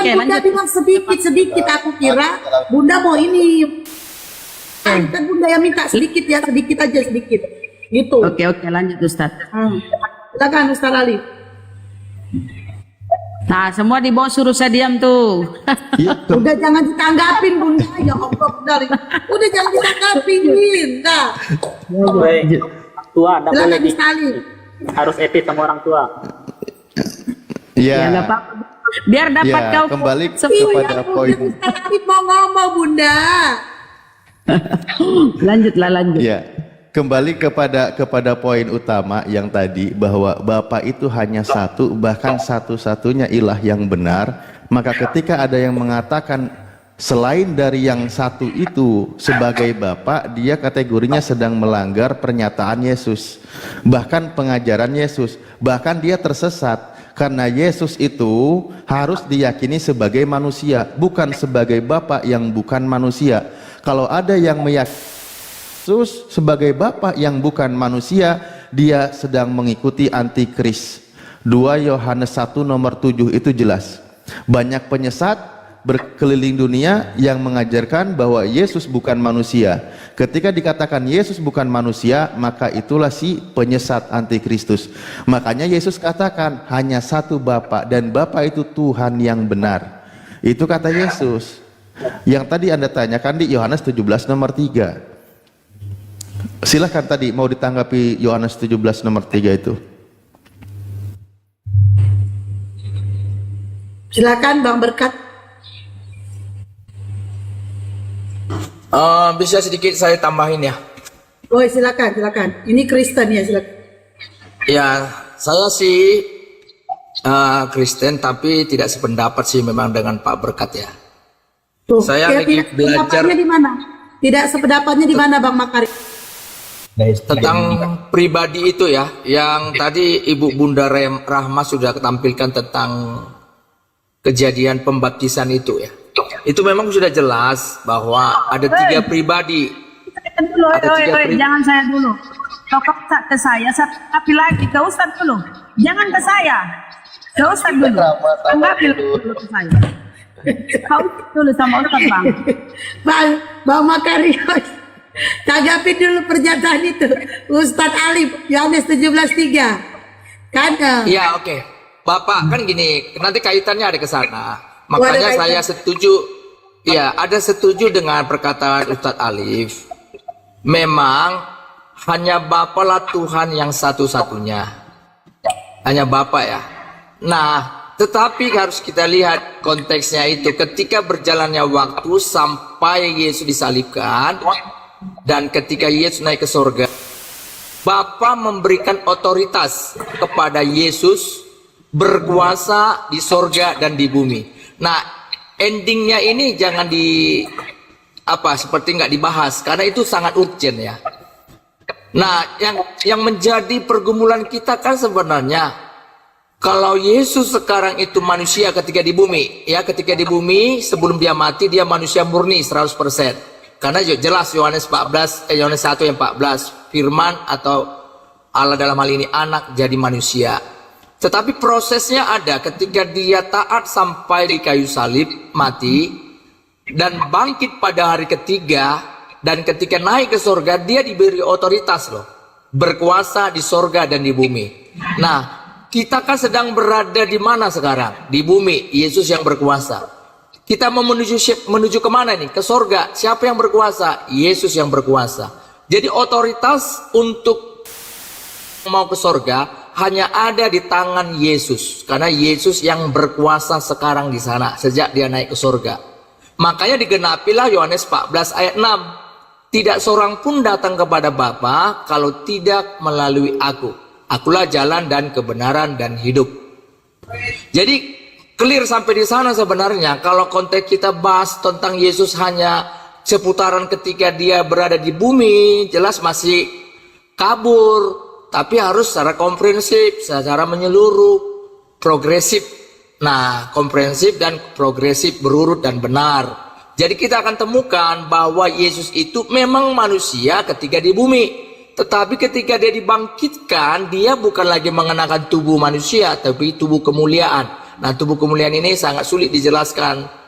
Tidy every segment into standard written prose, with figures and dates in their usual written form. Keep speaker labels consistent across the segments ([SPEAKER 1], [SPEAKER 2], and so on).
[SPEAKER 1] Oke,
[SPEAKER 2] Bunda
[SPEAKER 1] lanjut.
[SPEAKER 2] bilang sedikit-sedikit, aku kira Bunda mau ini. Kan Bunda yang minta sedikit ya, sedikit aja sedikit. Gitu.
[SPEAKER 1] Oke, lanjut Ustadz.
[SPEAKER 2] Silakan Ustaz Ali.
[SPEAKER 1] Nah, semua di bawah suruh saya diam tuh.
[SPEAKER 3] Itu.
[SPEAKER 2] Udah jangan ditanggapin Bunda, ya Allah Bunda. Udah jangan ditanggapin, Bunda.
[SPEAKER 4] Baik, tua tidak boleh
[SPEAKER 2] Silakan Ustaz Ali.
[SPEAKER 4] harus etis sama orang tua.
[SPEAKER 1] Ya,
[SPEAKER 3] Ya.
[SPEAKER 1] nggak apa-apa. Biar dapat
[SPEAKER 3] Ya,
[SPEAKER 1] kau
[SPEAKER 3] kembali
[SPEAKER 2] Iya,
[SPEAKER 3] kepada
[SPEAKER 2] Bunda,
[SPEAKER 3] poin.
[SPEAKER 2] Ustaz Ali mau ngomong Bunda.
[SPEAKER 1] lanjut.
[SPEAKER 3] Ya, kembali kepada poin utama yang tadi, bahwa Bapa itu hanya satu, bahkan satu-satunya ilah yang benar. Maka ketika ada yang mengatakan selain dari yang satu itu sebagai Bapa, dia kategorinya sedang melanggar pernyataan Yesus, bahkan pengajaran Yesus, bahkan dia tersesat. Karena Yesus itu harus diyakini sebagai manusia, bukan sebagai Bapa yang bukan manusia. Kalau ada yang meyakini Yesus sebagai Bapa yang bukan manusia, dia sedang mengikuti antikris. 2 Yohanes 1 nomor 7 itu jelas. Banyak penyesat berkeliling dunia yang mengajarkan bahwa Yesus bukan manusia. Ketika dikatakan Yesus bukan manusia, maka itulah si penyesat antikristus. Makanya Yesus katakan hanya satu Bapa, dan Bapa itu Tuhan yang benar. Itu kata Yesus. Yang tadi Anda tanyakan di Yohanes 17 nomor 3. Silahkan tadi mau ditanggapi Yohanes 17 nomor 3 itu.
[SPEAKER 2] Silakan Bang Berkat.
[SPEAKER 5] Bisa sedikit saya tambahin ya.
[SPEAKER 2] Oh, silakan. Ini Kristen ya, silakan.
[SPEAKER 5] Ya, saya sih Kristen tapi tidak sependapat sih memang dengan Pak Berkat ya.
[SPEAKER 2] Tuh,
[SPEAKER 5] Saya lagi
[SPEAKER 2] tidak
[SPEAKER 5] belajar-
[SPEAKER 2] sependapatnya di mana? Tidak sependapatnya di mana Bang Makari?
[SPEAKER 5] Tentang pribadi itu ya, yang tadi Ibu Bunda Rahma sudah tampilkan tentang kejadian pembaptisan itu ya. Itu memang sudah jelas bahwa ada 3 pribadi.
[SPEAKER 1] Dulu,
[SPEAKER 5] Ada 3 pribadi.
[SPEAKER 1] jangan saya dulu. Kau ke saya, tapi lagi ke Ustadz dulu. Jangan ke saya, ke Ustadz dulu. Kau ngambil dulu ke saya. Kau dulu sama Ustadz Bang.
[SPEAKER 2] Bang Makari, tanggapin dulu pernyataan itu. Ustadz Ali, Yohanes 17:3. Kan?
[SPEAKER 5] Iya, oke. Bapak kan gini, nanti kaitannya ada ke sana.
[SPEAKER 2] ada
[SPEAKER 5] Makanya
[SPEAKER 2] kaitan.
[SPEAKER 5] saya setuju. Ya, ada setuju dengan perkataan Ustadz Alif. Memang hanya Bapa lah Tuhan yang satu-satunya. Hanya Bapa ya. Nah, tetapi harus kita lihat konteksnya itu. Ketika berjalannya waktu sampai Yesus disalibkan, dan ketika Yesus naik ke surga, Bapa memberikan otoritas kepada Yesus berkuasa di sorga dan di bumi. Nah, endingnya ini jangan seperti nggak dibahas karena itu sangat urgent ya. Nah, yang menjadi pergumulan kita kan sebenarnya kalau Yesus sekarang itu manusia ketika di bumi, ya ketika di bumi sebelum dia mati dia manusia murni 100%. Karena jelas Yohanes 1 yang 14, firman atau Allah dalam hal ini anak jadi manusia. Tetapi prosesnya ada ketika dia taat sampai di kayu salib, mati, dan bangkit pada hari ketiga, dan ketika naik ke surga, dia diberi otoritas loh. Berkuasa di surga dan di bumi. Nah, kita kan sedang berada di mana sekarang? Di bumi, Yesus yang berkuasa. Kita mau menuju kemana nih? Ke surga. Siapa yang berkuasa? Yesus yang berkuasa. Jadi otoritas untuk mau ke surga hanya ada di tangan Yesus, karena Yesus yang berkuasa sekarang di sana sejak dia naik ke surga. Makanya digenapilah Yohanes 14 ayat 6. Tidak seorang pun datang kepada Bapa kalau tidak melalui aku. Akulah jalan dan kebenaran dan hidup. Jadi clear sampai di sana sebenarnya. Kalau konteks kita bahas tentang Yesus hanya seputaran ketika dia berada di bumi, jelas masih kabur. Tapi harus secara komprehensif, secara menyeluruh, progresif. Nah, komprehensif dan progresif berurut dan benar. Jadi kita akan temukan bahwa Yesus itu memang manusia ketika di bumi. Tetapi ketika dia dibangkitkan, dia bukan lagi mengenakan tubuh manusia, tapi tubuh kemuliaan. Nah, tubuh kemuliaan ini sangat sulit dijelaskan.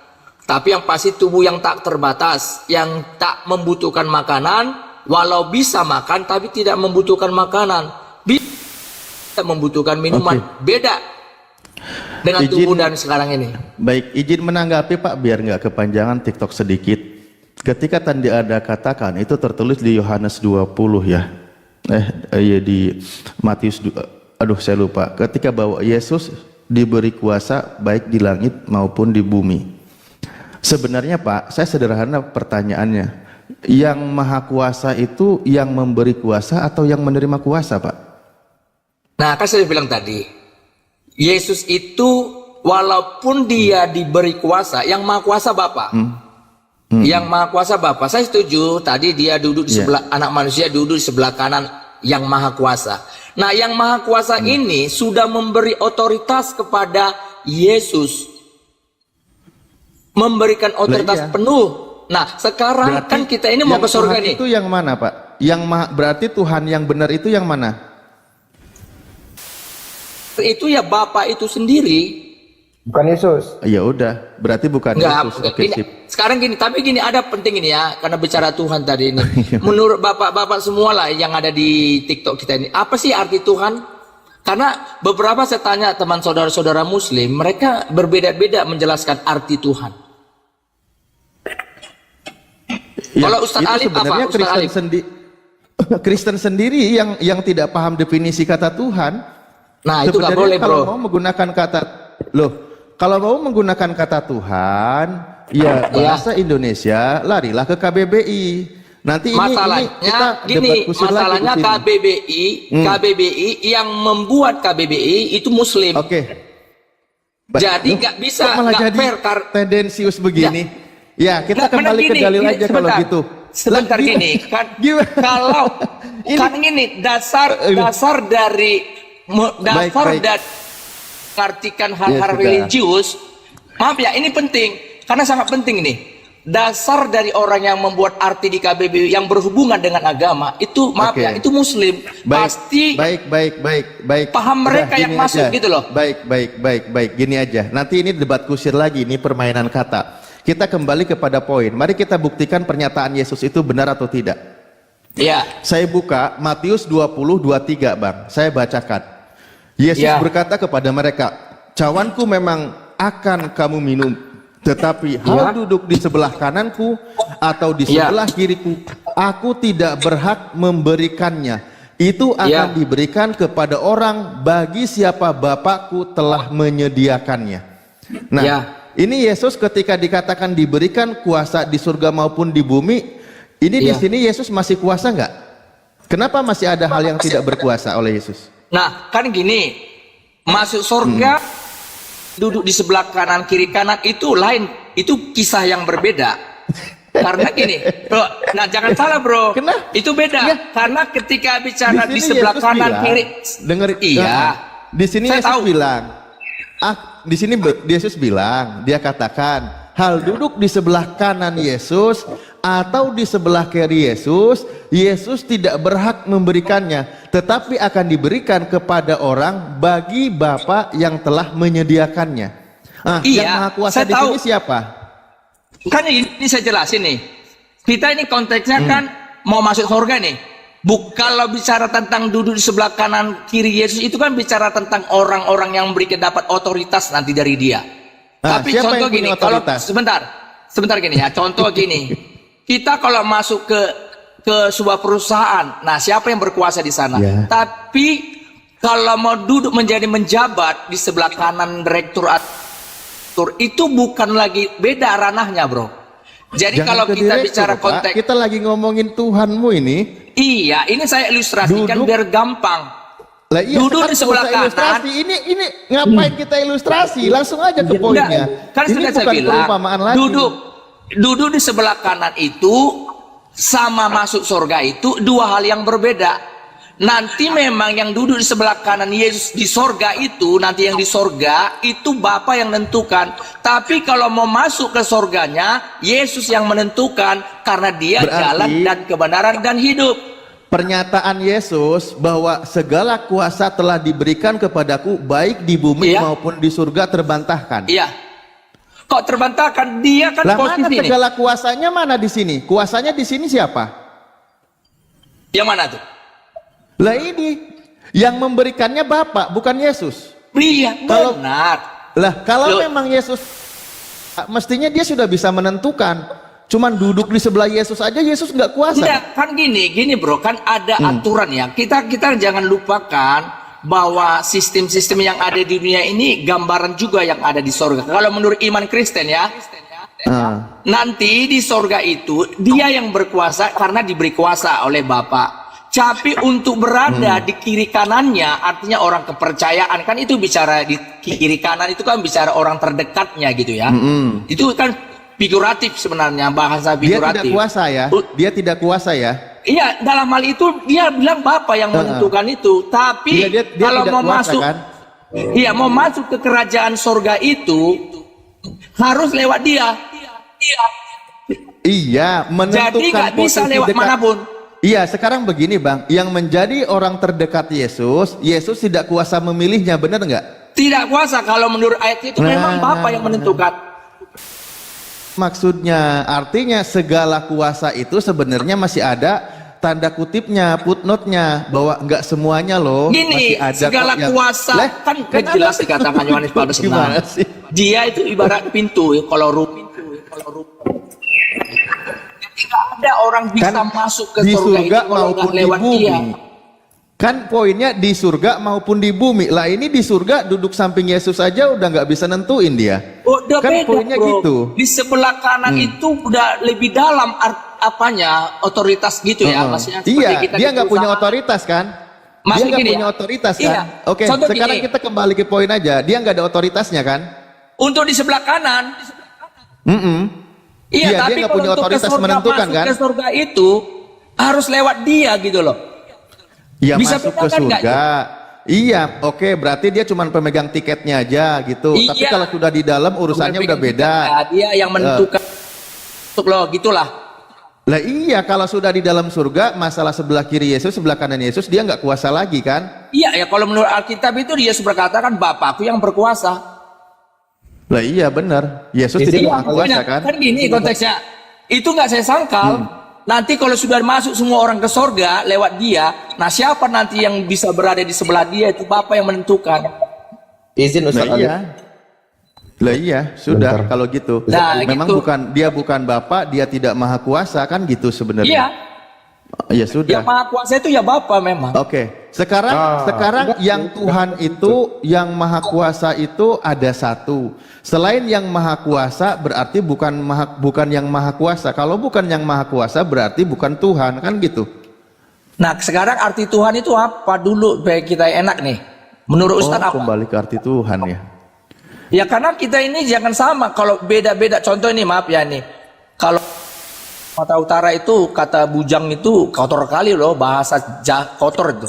[SPEAKER 5] Tapi yang pasti tubuh yang tak terbatas, yang tak membutuhkan makanan, walau bisa makan tapi tidak membutuhkan makanan. Bisa membutuhkan minuman. Beda dengan tubuh dan sekarang ini.
[SPEAKER 3] Baik, izin menanggapi Pak biar nggak kepanjangan TikTok sedikit. Ketika tadi ada katakan itu tertulis di Yohanes 20 ya. Iya di Matius aduh saya lupa. Ketika bahwa Yesus diberi kuasa baik di langit maupun di bumi. Sebenarnya Pak, saya sederhana pertanyaannya. Yang maha kuasa itu yang memberi kuasa atau yang menerima kuasa Pak?
[SPEAKER 5] Nah, kan saya bilang tadi, Yesus itu walaupun dia diberi kuasa, yang maha kuasa Bapa. Yang maha kuasa Bapa. Saya setuju, tadi dia duduk di sebelah, anak manusia duduk di sebelah kanan yang maha kuasa. Nah, yang maha kuasa ini sudah memberi otoritas kepada Yesus. Memberikan otoritas penuh. Nah, sekarang berarti kan kita ini mau ke surga nih.
[SPEAKER 3] Itu yang mana Pak? Yang berarti Tuhan yang benar itu yang mana?
[SPEAKER 5] Itu ya Bapa itu sendiri.
[SPEAKER 6] Bukan Yesus.
[SPEAKER 3] Ya udah, berarti bukan
[SPEAKER 5] Yesus.
[SPEAKER 3] Oke, sip.
[SPEAKER 5] Sekarang gini, tapi gini ada penting ini ya, karena bicara Tuhan tadi ini. Menurut bapak-bapak semua lah yang ada di TikTok kita ini, apa sih arti Tuhan? Karena beberapa saya tanya teman saudara-saudara Muslim, mereka berbeda-beda menjelaskan arti Tuhan.
[SPEAKER 3] Ya,
[SPEAKER 5] kalau Ustadz Alif apa?
[SPEAKER 3] Kristen sendiri yang tidak paham definisi kata Tuhan.
[SPEAKER 5] Nah, itu nggak boleh,
[SPEAKER 3] kalau
[SPEAKER 5] bro.
[SPEAKER 3] mau menggunakan kata kalau mau menggunakan kata Tuhan, ya bahasa Indonesia, larilah ke KBBI. Nanti
[SPEAKER 5] masalahnya gini, masalahnya KBBI yang membuat KBBI itu Muslim.
[SPEAKER 3] Oke.
[SPEAKER 5] Jadi nggak bisa, nggak fair.
[SPEAKER 3] Tendensius begini. Ya, kita kembali ke dalil aja kalau gitu.
[SPEAKER 5] Sebentar gini, kan kalau kan ini dasar dari artikan hal-hal religius. Maaf ya, ini penting karena sangat penting ini. Dasar dari orang yang membuat arti di KBBI yang berhubungan dengan agama itu, maaf ya, itu Muslim. Pasti
[SPEAKER 3] baik.
[SPEAKER 5] Paham mereka yang masuk
[SPEAKER 3] aja.
[SPEAKER 5] Gitu loh.
[SPEAKER 3] Baik. Gini aja. Nanti ini debat kusir lagi, ini permainan kata. Kita kembali kepada poin. Mari kita buktikan pernyataan Yesus itu benar atau tidak.
[SPEAKER 5] Iya.
[SPEAKER 3] Saya buka Matius 20:23, Bang. Saya bacakan. Yesus berkata kepada mereka, "Cawanku memang akan kamu minum, tetapi hal duduk di sebelah kananku atau di sebelah kiriku, aku tidak berhak memberikannya. Itu akan diberikan kepada orang bagi siapa Bapakku telah menyediakannya." Nah, ini Yesus ketika dikatakan diberikan kuasa di surga maupun di bumi, ini di sini Yesus masih kuasa nggak? Kenapa masih ada hal yang tidak berkuasa oleh Yesus?
[SPEAKER 5] Nah, kan gini, masuk surga, duduk di sebelah kanan kiri kanan itu lain, itu kisah yang berbeda. Karena gini, bro, nah jangan salah bro, itu beda. Karena ketika bicara di sebelah Yesus kanan kiri,
[SPEAKER 3] di sini Yesus bilang, di sini Yesus bilang, dia katakan hal duduk di sebelah kanan Yesus atau di sebelah kiri Yesus, Yesus tidak berhak memberikannya, tetapi akan diberikan kepada orang bagi Bapa yang telah menyediakannya. Yang Maha Kuasa di sini siapa?
[SPEAKER 5] Kan ini saya jelasin nih. Kita ini konteksnya kan mau masuk surga nih. Kalau bicara tentang duduk di sebelah kanan kiri Yesus itu kan bicara tentang orang-orang yang dapat otoritas nanti dari Dia. Tapi contoh gini, kalau sebentar gini ya, contoh gini. Kita kalau masuk ke sebuah perusahaan, nah siapa yang berkuasa di sana? Tapi kalau mau duduk menjadi menjabat di sebelah kanan direktur itu bukan lagi, beda ranahnya, bro. Jadi kalau kita bicara konteks,
[SPEAKER 3] kita lagi ngomongin Tuhanmu ini.
[SPEAKER 5] Iya, ini saya ilustrasikan biar gampang. Duduk di sebelah kanan.
[SPEAKER 3] Ini ngapain kita ilustrasi? Langsung aja ke poinnya.
[SPEAKER 5] Kan
[SPEAKER 3] ini
[SPEAKER 5] sudah saya
[SPEAKER 3] bukan
[SPEAKER 5] bilang,
[SPEAKER 3] perumpamaan lagi.
[SPEAKER 5] Duduk di sebelah kanan itu sama masuk surga itu dua hal yang berbeda. Nanti memang yang duduk di sebelah kanan Yesus di surga itu, nanti yang di surga itu Bapa yang menentukan. Tapi kalau mau masuk ke surganya, Yesus yang menentukan karena Dia jalan dan kebenaran dan hidup.
[SPEAKER 3] pernyataan Yesus bahwa segala kuasa telah diberikan kepadaku baik di bumi
[SPEAKER 5] Iya.
[SPEAKER 3] maupun di surga terbantahkan.
[SPEAKER 5] Iya. Kok terbantahkan? Dia kan
[SPEAKER 3] Lah mana
[SPEAKER 5] posisi ini.
[SPEAKER 3] segala kuasanya mana di sini? Kuasanya di sini siapa?
[SPEAKER 5] Yang mana tuh?
[SPEAKER 3] Lah ini yang memberikannya Bapa, bukan Yesus.
[SPEAKER 5] Iya,
[SPEAKER 3] Kalau-
[SPEAKER 5] benar.
[SPEAKER 3] Lah kalau
[SPEAKER 5] Loh.
[SPEAKER 3] memang Yesus, mestinya dia sudah bisa menentukan. Cuman duduk di sebelah Yesus aja, Yesus nggak kuasa.
[SPEAKER 5] Enggak, kan gini bro, kan ada aturan ya. Kita jangan lupakan bahwa sistem-sistem yang ada di dunia ini gambaran juga yang ada di sorga. Kalau menurut iman Kristen ya,
[SPEAKER 3] Ah.
[SPEAKER 5] nanti di sorga itu dia yang berkuasa karena diberi kuasa oleh Bapa. Tapi untuk berada di kiri kanannya, artinya orang kepercayaan, kan itu bicara di kiri kanan itu kan bicara orang terdekatnya gitu ya. Itu kan figuratif sebenarnya, bahasa
[SPEAKER 3] Dia
[SPEAKER 5] figuratif.
[SPEAKER 3] tidak kuasa ya. Dia tidak kuasa ya.
[SPEAKER 5] Iya, dalam hal itu dia bilang Bapak yang menentukan itu. Tapi
[SPEAKER 3] Dia
[SPEAKER 5] kalau
[SPEAKER 3] tidak
[SPEAKER 5] mau
[SPEAKER 3] kuasa,
[SPEAKER 5] masuk,
[SPEAKER 3] kan?
[SPEAKER 5] iya mau masuk ke kerajaan sorga itu harus lewat dia.
[SPEAKER 3] Iya, menentukan
[SPEAKER 5] Jadi nggak bisa
[SPEAKER 3] posisi
[SPEAKER 5] lewat
[SPEAKER 3] dekat.
[SPEAKER 5] manapun.
[SPEAKER 3] Iya, sekarang begini Bang, yang menjadi orang terdekat Yesus, Yesus tidak kuasa memilihnya, benar nggak?
[SPEAKER 5] Tidak kuasa kalau menurut ayat itu memang Bapak yang menentukan.
[SPEAKER 3] Maksudnya, artinya segala kuasa itu sebenarnya masih ada tanda kutipnya, footnote-nya, bahwa nggak semuanya loh.
[SPEAKER 5] Gini,
[SPEAKER 3] masih ada
[SPEAKER 5] segala
[SPEAKER 3] kok yang-
[SPEAKER 5] kuasa
[SPEAKER 3] Lah,
[SPEAKER 5] kan
[SPEAKER 3] kenapa
[SPEAKER 5] jelas
[SPEAKER 3] sih?
[SPEAKER 5] dikatakan Yohanes 14:6.
[SPEAKER 3] Gimana sih?
[SPEAKER 5] Dia itu ibarat pintu, kalau ketika ada orang bisa
[SPEAKER 3] Kan
[SPEAKER 5] masuk ke
[SPEAKER 3] di
[SPEAKER 5] surga
[SPEAKER 3] surga
[SPEAKER 5] itu kalau
[SPEAKER 3] maupun
[SPEAKER 5] nggak
[SPEAKER 3] di
[SPEAKER 5] lewat
[SPEAKER 3] bumi.
[SPEAKER 5] dia.
[SPEAKER 3] Kan poinnya di surga maupun di bumi. Lah ini di surga duduk samping Yesus aja udah nggak bisa nentuin dia.
[SPEAKER 5] Udah
[SPEAKER 3] Kan
[SPEAKER 5] beda,
[SPEAKER 3] poinnya
[SPEAKER 5] bro.
[SPEAKER 3] gitu.
[SPEAKER 5] Di sebelah kanan itu udah lebih dalam apanya otoritas gitu ya, maksudnya seperti
[SPEAKER 3] Iya,
[SPEAKER 5] kita
[SPEAKER 3] dia
[SPEAKER 5] di
[SPEAKER 3] nggak punya
[SPEAKER 5] perusahaan.
[SPEAKER 3] otoritas kan?
[SPEAKER 5] Maksud
[SPEAKER 3] Dia nggak
[SPEAKER 5] gini
[SPEAKER 3] punya
[SPEAKER 5] ya?
[SPEAKER 3] otoritas kan?
[SPEAKER 5] Iya.
[SPEAKER 3] Oke,
[SPEAKER 5] Contoh
[SPEAKER 3] sekarang
[SPEAKER 5] gini.
[SPEAKER 3] kita kembali ke poin aja. Dia nggak ada otoritasnya kan?
[SPEAKER 5] Untuk di sebelah kanan,
[SPEAKER 3] Iya, dia
[SPEAKER 5] tapi
[SPEAKER 3] nggak
[SPEAKER 5] kalau
[SPEAKER 3] punya
[SPEAKER 5] untuk ke
[SPEAKER 3] otoritas
[SPEAKER 5] surga,
[SPEAKER 3] menentukan
[SPEAKER 5] masuk
[SPEAKER 3] kan?
[SPEAKER 5] ke surga itu harus lewat dia gitu loh.
[SPEAKER 3] Iya,
[SPEAKER 5] Bisa
[SPEAKER 3] masuk ke
[SPEAKER 5] bedakan nggak
[SPEAKER 3] surga. Iya, oke, berarti dia cuma pemegang tiketnya aja gitu.
[SPEAKER 5] Iya.
[SPEAKER 3] Tapi kalau sudah di dalam urusannya udah beda.
[SPEAKER 5] Nah, dia yang menentukan untuk lo gitulah.
[SPEAKER 3] Lah iya, kalau sudah di dalam surga, masalah sebelah kiri Yesus, sebelah kanan Yesus, dia nggak kuasa lagi kan?
[SPEAKER 5] Iya ya, kalau menurut Alkitab itu dia berkata kan Bapakku yang berkuasa.
[SPEAKER 3] Lah iya benar, Yesus tidak maha kuasa kan?
[SPEAKER 5] Kan gini konteksnya. Itu nggak saya sangkal. Nanti kalau sudah masuk semua orang ke sorga lewat dia, nah siapa nanti yang bisa berada di sebelah dia itu Bapak yang menentukan.
[SPEAKER 6] Izin Ustaz
[SPEAKER 3] Lah
[SPEAKER 6] Alif.
[SPEAKER 3] iya. Lah iya, sudah kalau gitu.
[SPEAKER 5] Nah,
[SPEAKER 3] Memang
[SPEAKER 5] gitu.
[SPEAKER 3] dia bukan Bapa, dia tidak maha kuasa kan gitu
[SPEAKER 5] Iya,
[SPEAKER 3] sebenarnya. Ya sudah.
[SPEAKER 5] yang maha kuasa itu ya Bapak memang.
[SPEAKER 3] Oke, sekarang yang Tuhan itu, yang maha kuasa itu ada satu. Selain yang maha kuasa berarti bukan yang maha kuasa. Kalau bukan yang maha kuasa berarti bukan Tuhan kan gitu.
[SPEAKER 5] Nah sekarang arti Tuhan itu apa dulu biar kita enak nih. Menurut Ustaz apa?
[SPEAKER 3] Kembali ke arti Tuhan ya.
[SPEAKER 5] Ya karena kita ini jangan sama. Kalau beda-beda, contoh ini maaf ya nih. Kalau Sumatera Utara itu kata bujang itu kotor kali loh, bahasa kotor itu.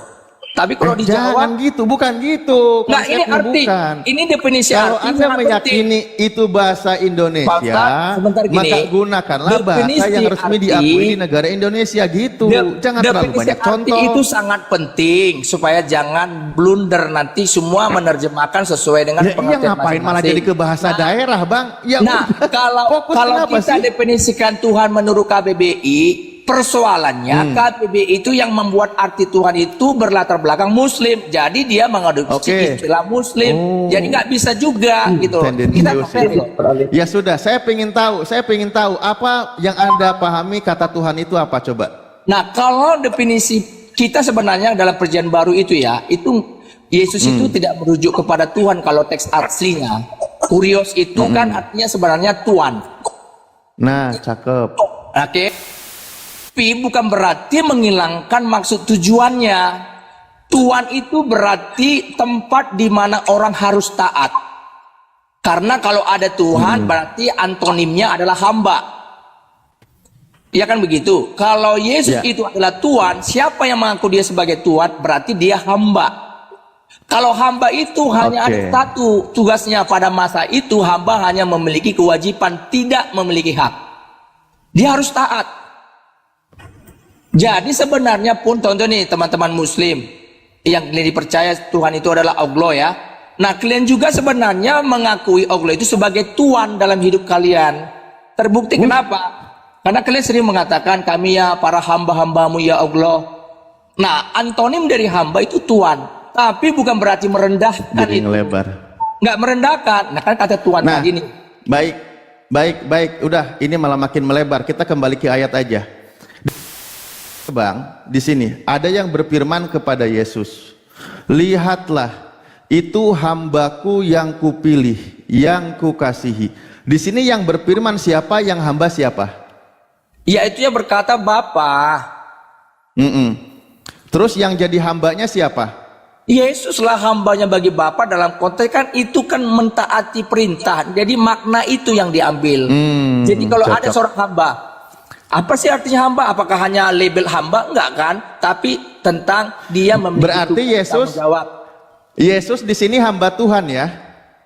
[SPEAKER 5] Tapi kalau di Jawa
[SPEAKER 3] Jangan gitu, bukan gitu.
[SPEAKER 5] Nah ini
[SPEAKER 3] Konsepnya
[SPEAKER 5] arti,
[SPEAKER 3] bukan.
[SPEAKER 5] ini definisi
[SPEAKER 3] Kalau
[SPEAKER 5] arti
[SPEAKER 3] Anda
[SPEAKER 5] sangat penting.
[SPEAKER 3] meyakini itu bahasa Indonesia,
[SPEAKER 5] Pak, sebentar gini.
[SPEAKER 3] maka gunakanlah bahasa
[SPEAKER 5] Definisi
[SPEAKER 3] yang resmi
[SPEAKER 5] arti-
[SPEAKER 3] diakui di negara Indonesia gitu. Jangan terlalu
[SPEAKER 5] Definisi
[SPEAKER 3] banyak
[SPEAKER 5] arti
[SPEAKER 3] contoh.
[SPEAKER 5] itu sangat penting supaya jangan blunder nanti semua menerjemahkan sesuai dengan
[SPEAKER 3] Ya, iya
[SPEAKER 5] pengertian
[SPEAKER 3] ngapain malah
[SPEAKER 5] masing-masing.
[SPEAKER 3] jadi ke bahasa daerah, Bang? Ya
[SPEAKER 5] Nah,
[SPEAKER 3] udah.
[SPEAKER 5] kalau
[SPEAKER 3] Fokus
[SPEAKER 5] kalau
[SPEAKER 3] kenapa
[SPEAKER 5] kita
[SPEAKER 3] sih?
[SPEAKER 5] definisikan Tuhan menurut KBBI, persoalannya KBBI itu yang membuat arti Tuhan itu berlatar belakang Muslim. Jadi dia mengadopsi
[SPEAKER 3] Oke.
[SPEAKER 5] istilah Muslim. Jadi nggak bisa juga gitu. Kita
[SPEAKER 3] Tendensius
[SPEAKER 5] fair
[SPEAKER 3] ya.
[SPEAKER 5] loh.
[SPEAKER 3] Ya sudah, saya pengen tahu apa yang Anda pahami kata Tuhan itu apa coba?
[SPEAKER 5] Nah, kalau definisi kita sebenarnya dalam perjanjian baru itu ya, itu Yesus itu tidak merujuk kepada Tuhan kalau teks aslinya. Kurios itu kan artinya sebenarnya Tuhan.
[SPEAKER 3] Nah, cakep.
[SPEAKER 5] Oke. Tapi bukan berarti menghilangkan maksud tujuannya. Tuhan itu berarti tempat di mana orang harus taat. Karena kalau ada Tuhan berarti antonimnya adalah hamba. Ya kan begitu. Kalau Yesus
[SPEAKER 3] Ya.
[SPEAKER 5] itu adalah Tuhan, siapa yang mengaku dia sebagai Tuhan berarti dia hamba. Kalau hamba itu hanya ada
[SPEAKER 3] Oke.
[SPEAKER 5] satu tugasnya pada masa itu, hamba hanya memiliki kewajiban, tidak memiliki hak. Dia harus taat. Jadi sebenarnya pun tonton nih teman-teman muslim yang kalian dipercaya Tuhan itu adalah Allah ya. Nah kalian juga sebenarnya mengakui Allah itu sebagai Tuhan dalam hidup kalian. Terbukti kenapa? Karena kalian sering mengatakan kami ya para hamba-hambamu ya Allah. Nah antonim dari hamba itu Tuhan. Tapi bukan berarti merendahkan
[SPEAKER 3] Jadi
[SPEAKER 5] itu.
[SPEAKER 3] ngelebar.
[SPEAKER 5] Nggak merendahkan. Nah kan kata Tuhan
[SPEAKER 3] Nah,
[SPEAKER 5] tadi nih.
[SPEAKER 3] baik. Udah, ini malah makin melebar. Kita kembali ke ayat aja. Bang, di sini ada yang berfirman kepada Yesus, lihatlah, itu hambaku yang kupilih, yang kukasihi. Di sini yang berfirman siapa, yang hamba siapa?
[SPEAKER 5] Yaitu yang berkata Bapa.
[SPEAKER 3] Terus yang jadi hambanya siapa?
[SPEAKER 5] Yesuslah hambanya bagi Bapa dalam konteks kan itu kan mentaati perintah. Jadi makna itu yang diambil. Jadi kalau ada
[SPEAKER 3] cocok.
[SPEAKER 5] seorang hamba, apa sih artinya hamba? Apakah hanya label hamba? Enggak kan? Tapi tentang dia memiliki
[SPEAKER 3] Berarti
[SPEAKER 5] tugas,
[SPEAKER 3] Yesus-
[SPEAKER 5] tanggung jawab.
[SPEAKER 3] Yesus di sini hamba Tuhan ya?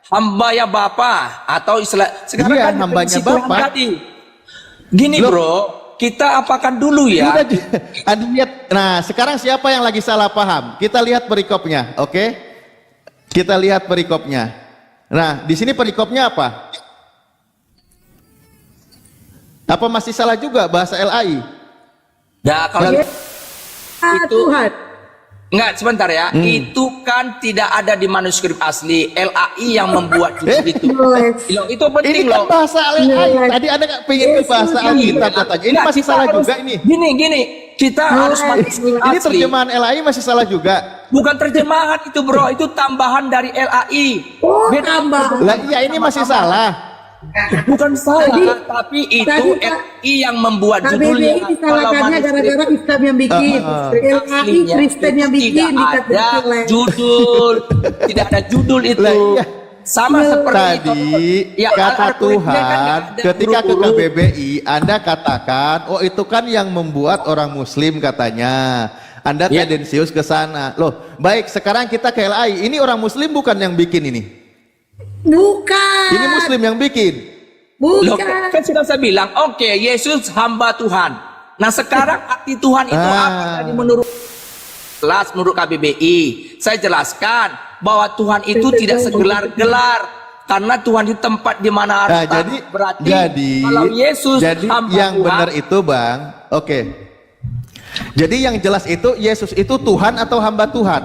[SPEAKER 5] Hamba ya Bapa atau istilah sekarang
[SPEAKER 3] Iya,
[SPEAKER 5] kan
[SPEAKER 3] hambanya
[SPEAKER 5] definisi Tuhan
[SPEAKER 3] Bapa.
[SPEAKER 5] tadi. Gini
[SPEAKER 3] Loh.
[SPEAKER 5] bro, kita apakan dulu ya?
[SPEAKER 3] Udah, ada lihat. Nah, sekarang siapa yang lagi salah paham? Kita lihat perikopnya, oke? Kita lihat perikopnya. Nah, di sini perikopnya apa? Apa masih salah juga bahasa LAI?
[SPEAKER 5] Nah kalau itu
[SPEAKER 2] Tuhan.
[SPEAKER 5] enggak sebentar ya, itu kan tidak ada di manuskrip asli. LAI yang membuat judul itu. Loh, itu penting
[SPEAKER 3] Ini kan
[SPEAKER 5] loh.
[SPEAKER 3] bahasa LAI. Tadi ada nggak pengen ke bahasa Alkitab katanya. Ini
[SPEAKER 5] Enggak,
[SPEAKER 3] masih
[SPEAKER 5] kita
[SPEAKER 3] salah
[SPEAKER 5] harus-
[SPEAKER 3] juga ini.
[SPEAKER 5] Gini, kita harus manuskrip
[SPEAKER 3] Ini
[SPEAKER 5] asli.
[SPEAKER 3] terjemahan LAI masih salah juga.
[SPEAKER 5] Bukan terjemahan itu bro, itu tambahan dari LAI.
[SPEAKER 2] Oh,
[SPEAKER 5] Beda.
[SPEAKER 2] tambah.
[SPEAKER 3] Lah iya ini masih salah.
[SPEAKER 5] Bukan salah,
[SPEAKER 2] Tadi-
[SPEAKER 5] tapi itu
[SPEAKER 2] tadi,
[SPEAKER 5] LAI yang membuat
[SPEAKER 2] KBBI
[SPEAKER 5] judulnya.
[SPEAKER 2] disalahkannya gara-gara Islam yang bikin. LAI
[SPEAKER 5] aslinya
[SPEAKER 2] Kristen yang
[SPEAKER 5] itu
[SPEAKER 2] bikin
[SPEAKER 5] tidak ada
[SPEAKER 2] dikatakan
[SPEAKER 5] judul, tidak ada judul itu.
[SPEAKER 3] Lah, iya.
[SPEAKER 5] Sama seperti itu.
[SPEAKER 3] Tadi
[SPEAKER 5] Ya,
[SPEAKER 3] kata
[SPEAKER 5] Al-Quran kan
[SPEAKER 3] Tuhan
[SPEAKER 5] nggak ada
[SPEAKER 3] ketika ke
[SPEAKER 5] huruf-huruf.
[SPEAKER 3] KBBI Anda katakan, oh itu kan yang membuat orang Muslim katanya. Anda
[SPEAKER 5] Ya.
[SPEAKER 3] tendensius ke sana. Loh, baik sekarang kita ke LAI. Ini orang Muslim bukan yang bikin ini.
[SPEAKER 2] Bukan.
[SPEAKER 3] Ini Muslim yang bikin.
[SPEAKER 5] Loh,
[SPEAKER 2] Bukan.
[SPEAKER 5] kan sudah saya bilang, oke, Yesus hamba Tuhan. Nah sekarang arti Tuhan itu apa tadi menurut kelas menurut KBBI? Saya jelaskan bahwa Tuhan itu tidak segelar-gelar karena Tuhan di tempat di mana
[SPEAKER 3] Nah,
[SPEAKER 5] harta. Berarti kalau Yesus
[SPEAKER 3] jadi
[SPEAKER 5] hamba
[SPEAKER 3] yang
[SPEAKER 5] Tuhan,
[SPEAKER 3] benar itu Bang, oke. Jadi yang jelas itu Yesus itu Tuhan atau hamba Tuhan?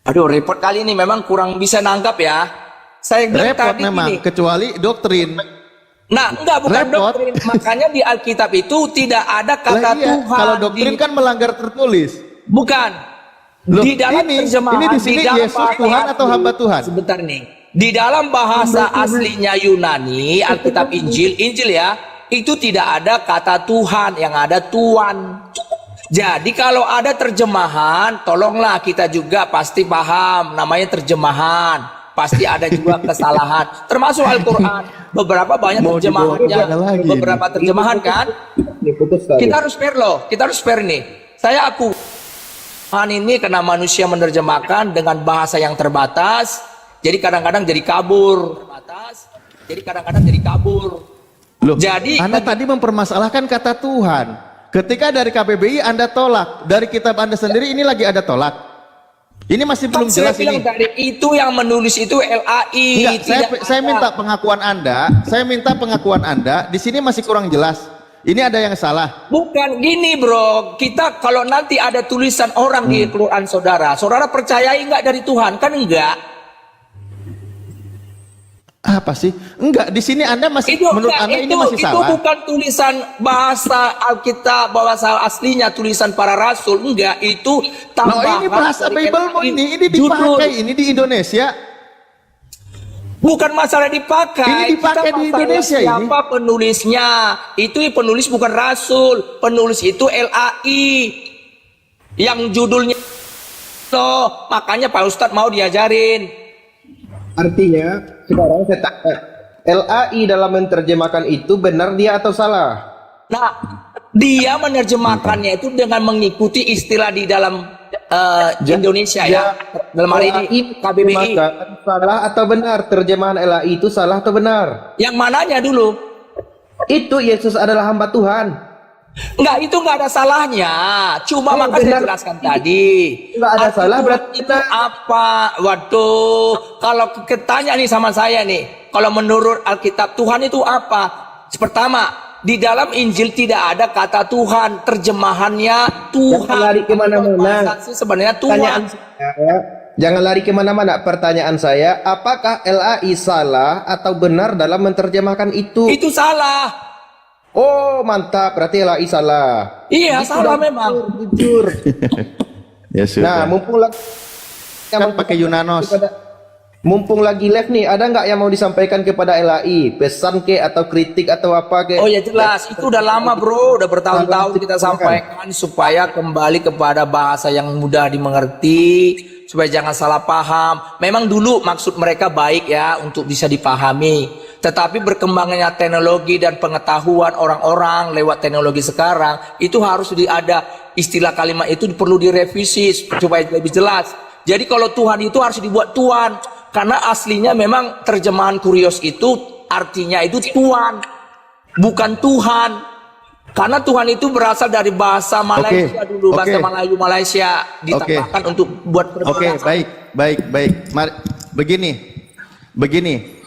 [SPEAKER 5] aduh repot kali ini memang kurang bisa nanggap ya. Saya bilang
[SPEAKER 3] Repot
[SPEAKER 5] tadi
[SPEAKER 3] memang,
[SPEAKER 5] gini.
[SPEAKER 3] kecuali doktrin.
[SPEAKER 5] Nah, enggak bukan
[SPEAKER 3] Repot.
[SPEAKER 5] doktrin. Makanya di Alkitab itu tidak ada kata
[SPEAKER 3] Lah iya,
[SPEAKER 5] Tuhan.
[SPEAKER 3] kalau doktrin kan melanggar tertulis.
[SPEAKER 5] Bukan.
[SPEAKER 3] Loh,
[SPEAKER 5] Di dalam
[SPEAKER 3] ini
[SPEAKER 5] terjemahan
[SPEAKER 3] di sini
[SPEAKER 5] dalam
[SPEAKER 3] Yesus
[SPEAKER 5] bahasa
[SPEAKER 3] Tuhan atau
[SPEAKER 5] asli.
[SPEAKER 3] hamba Tuhan?
[SPEAKER 5] Sebentar nih. Di dalam bahasa aslinya Yunani, Alkitab Injil ya, itu tidak ada kata Tuhan, yang ada Tuan. Jadi kalau ada terjemahan, tolonglah kita juga pasti paham, namanya terjemahan. Pasti ada juga kesalahan, termasuk Al-Quran. Beberapa banyak
[SPEAKER 3] Mau
[SPEAKER 5] terjemahannya,
[SPEAKER 3] dibawa kemana lagi
[SPEAKER 5] beberapa terjemahan kan. Kita harus fair loh, kita harus fair nih. Saya aku Tuhan ini karena manusia menerjemahkan dengan bahasa yang terbatas, jadi kadang-kadang jadi kabur. Jadi kadang-kadang jadi kabur.
[SPEAKER 3] Loh,
[SPEAKER 5] Jadi
[SPEAKER 3] Anda tadi mempermasalahkan kata Tuhan. Ketika dari KBBI Anda tolak, dari kitab Anda sendiri ini lagi ada tolak. Ini masih belum
[SPEAKER 5] saya
[SPEAKER 3] jelas
[SPEAKER 5] bilang
[SPEAKER 3] ini.
[SPEAKER 5] tadi itu yang menulis itu LAI.
[SPEAKER 3] Enggak, saya
[SPEAKER 5] ada.
[SPEAKER 3] minta pengakuan Anda. Saya minta pengakuan Anda. Di sini masih kurang jelas. Ini ada yang salah.
[SPEAKER 5] Bukan gini bro, kita kalau nanti ada tulisan orang di Quran saudara percayai nggak dari Tuhan? Kan enggak.
[SPEAKER 3] Apa sih? Enggak, di sini Anda masih menurut
[SPEAKER 5] enggak,
[SPEAKER 3] Anda ini masih
[SPEAKER 5] itu
[SPEAKER 3] salah.
[SPEAKER 5] bukan tulisan bahasa Alkitab, bahasa aslinya tulisan para rasul. Enggak, itu
[SPEAKER 3] Nah,
[SPEAKER 5] tambahan.
[SPEAKER 3] ini bahasa
[SPEAKER 5] dari
[SPEAKER 3] Bible
[SPEAKER 5] LAI.
[SPEAKER 3] ini
[SPEAKER 5] Judul.
[SPEAKER 3] dipakai ini di Indonesia.
[SPEAKER 5] Bukan masalah dipakai.
[SPEAKER 3] Ini dipakai
[SPEAKER 5] Kita
[SPEAKER 3] di
[SPEAKER 5] masalah
[SPEAKER 3] Indonesia ini.
[SPEAKER 5] siapa penulisnya? Itu penulis bukan rasul. Penulis itu LAI. Yang judulnya so, makanya Pak Ustadz mau diajarin.
[SPEAKER 6] Artinya, sekarang saya tanya, LAI dalam menerjemahkan itu benar dia atau salah?
[SPEAKER 5] Nah, dia menerjemahkannya itu dengan mengikuti istilah di dalam Indonesia ya. Dalam hari ini KBBI.
[SPEAKER 6] menerjemahkan salah atau benar? Terjemahan LAI itu salah atau benar?
[SPEAKER 5] Yang mananya dulu?
[SPEAKER 6] Itu Yesus adalah hamba Tuhan.
[SPEAKER 5] Enggak, itu enggak ada salahnya. Cuma
[SPEAKER 6] Oh,
[SPEAKER 5] maka saya
[SPEAKER 6] benar.
[SPEAKER 5] jelaskan tadi.
[SPEAKER 6] Enggak ada
[SPEAKER 5] Arti
[SPEAKER 6] salah,
[SPEAKER 5] Tuhan
[SPEAKER 6] berarti
[SPEAKER 5] itu
[SPEAKER 6] kita-
[SPEAKER 5] apa? Waduh, kalau ketanya nih sama saya nih, kalau menurut Alkitab Tuhan itu apa? Pertama, di dalam Injil tidak ada kata Tuhan, terjemahannya Tuhan.
[SPEAKER 6] Jangan lari kemana-mana.
[SPEAKER 5] Bahasa asli sebenarnya
[SPEAKER 6] Pertanyaan
[SPEAKER 5] Tuhan.
[SPEAKER 6] saya, jangan lari kemana-mana. Pertanyaan saya, apakah LAI salah atau benar dalam menerjemahkan itu?
[SPEAKER 5] Itu salah.
[SPEAKER 6] Oh, mantap. Berarti LAI salah.
[SPEAKER 5] Iya,
[SPEAKER 6] Gitu
[SPEAKER 5] salah
[SPEAKER 6] dong,
[SPEAKER 5] memang.
[SPEAKER 6] Jujur.
[SPEAKER 3] Ya
[SPEAKER 6] Nah,
[SPEAKER 3] sudah.
[SPEAKER 6] mumpung lagi
[SPEAKER 3] Kan pakai Yunanos.
[SPEAKER 6] mumpung lagi live nih, ada nggak yang mau disampaikan kepada LAI? Pesan ke atau kritik atau apa ke?
[SPEAKER 5] Oh ya jelas, itu udah lama bro, udah bertahun-tahun kita sampaikan supaya kembali kepada bahasa yang mudah dimengerti, supaya jangan salah paham. Memang dulu maksud mereka baik ya untuk bisa dipahami. Tetapi berkembangnya teknologi dan pengetahuan orang-orang lewat teknologi sekarang, itu harus ada istilah kalimat itu perlu direvisi supaya lebih jelas. Jadi kalau Tuhan itu harus dibuat Tuhan, karena aslinya memang terjemahan Kurios itu artinya itu Tuhan, bukan Tuhan. Karena Tuhan itu berasal dari bahasa Malaysia dulu, bahasa
[SPEAKER 3] oke.
[SPEAKER 5] Melayu Malaysia ditambahkan untuk buat
[SPEAKER 3] Oke, baik. Begini,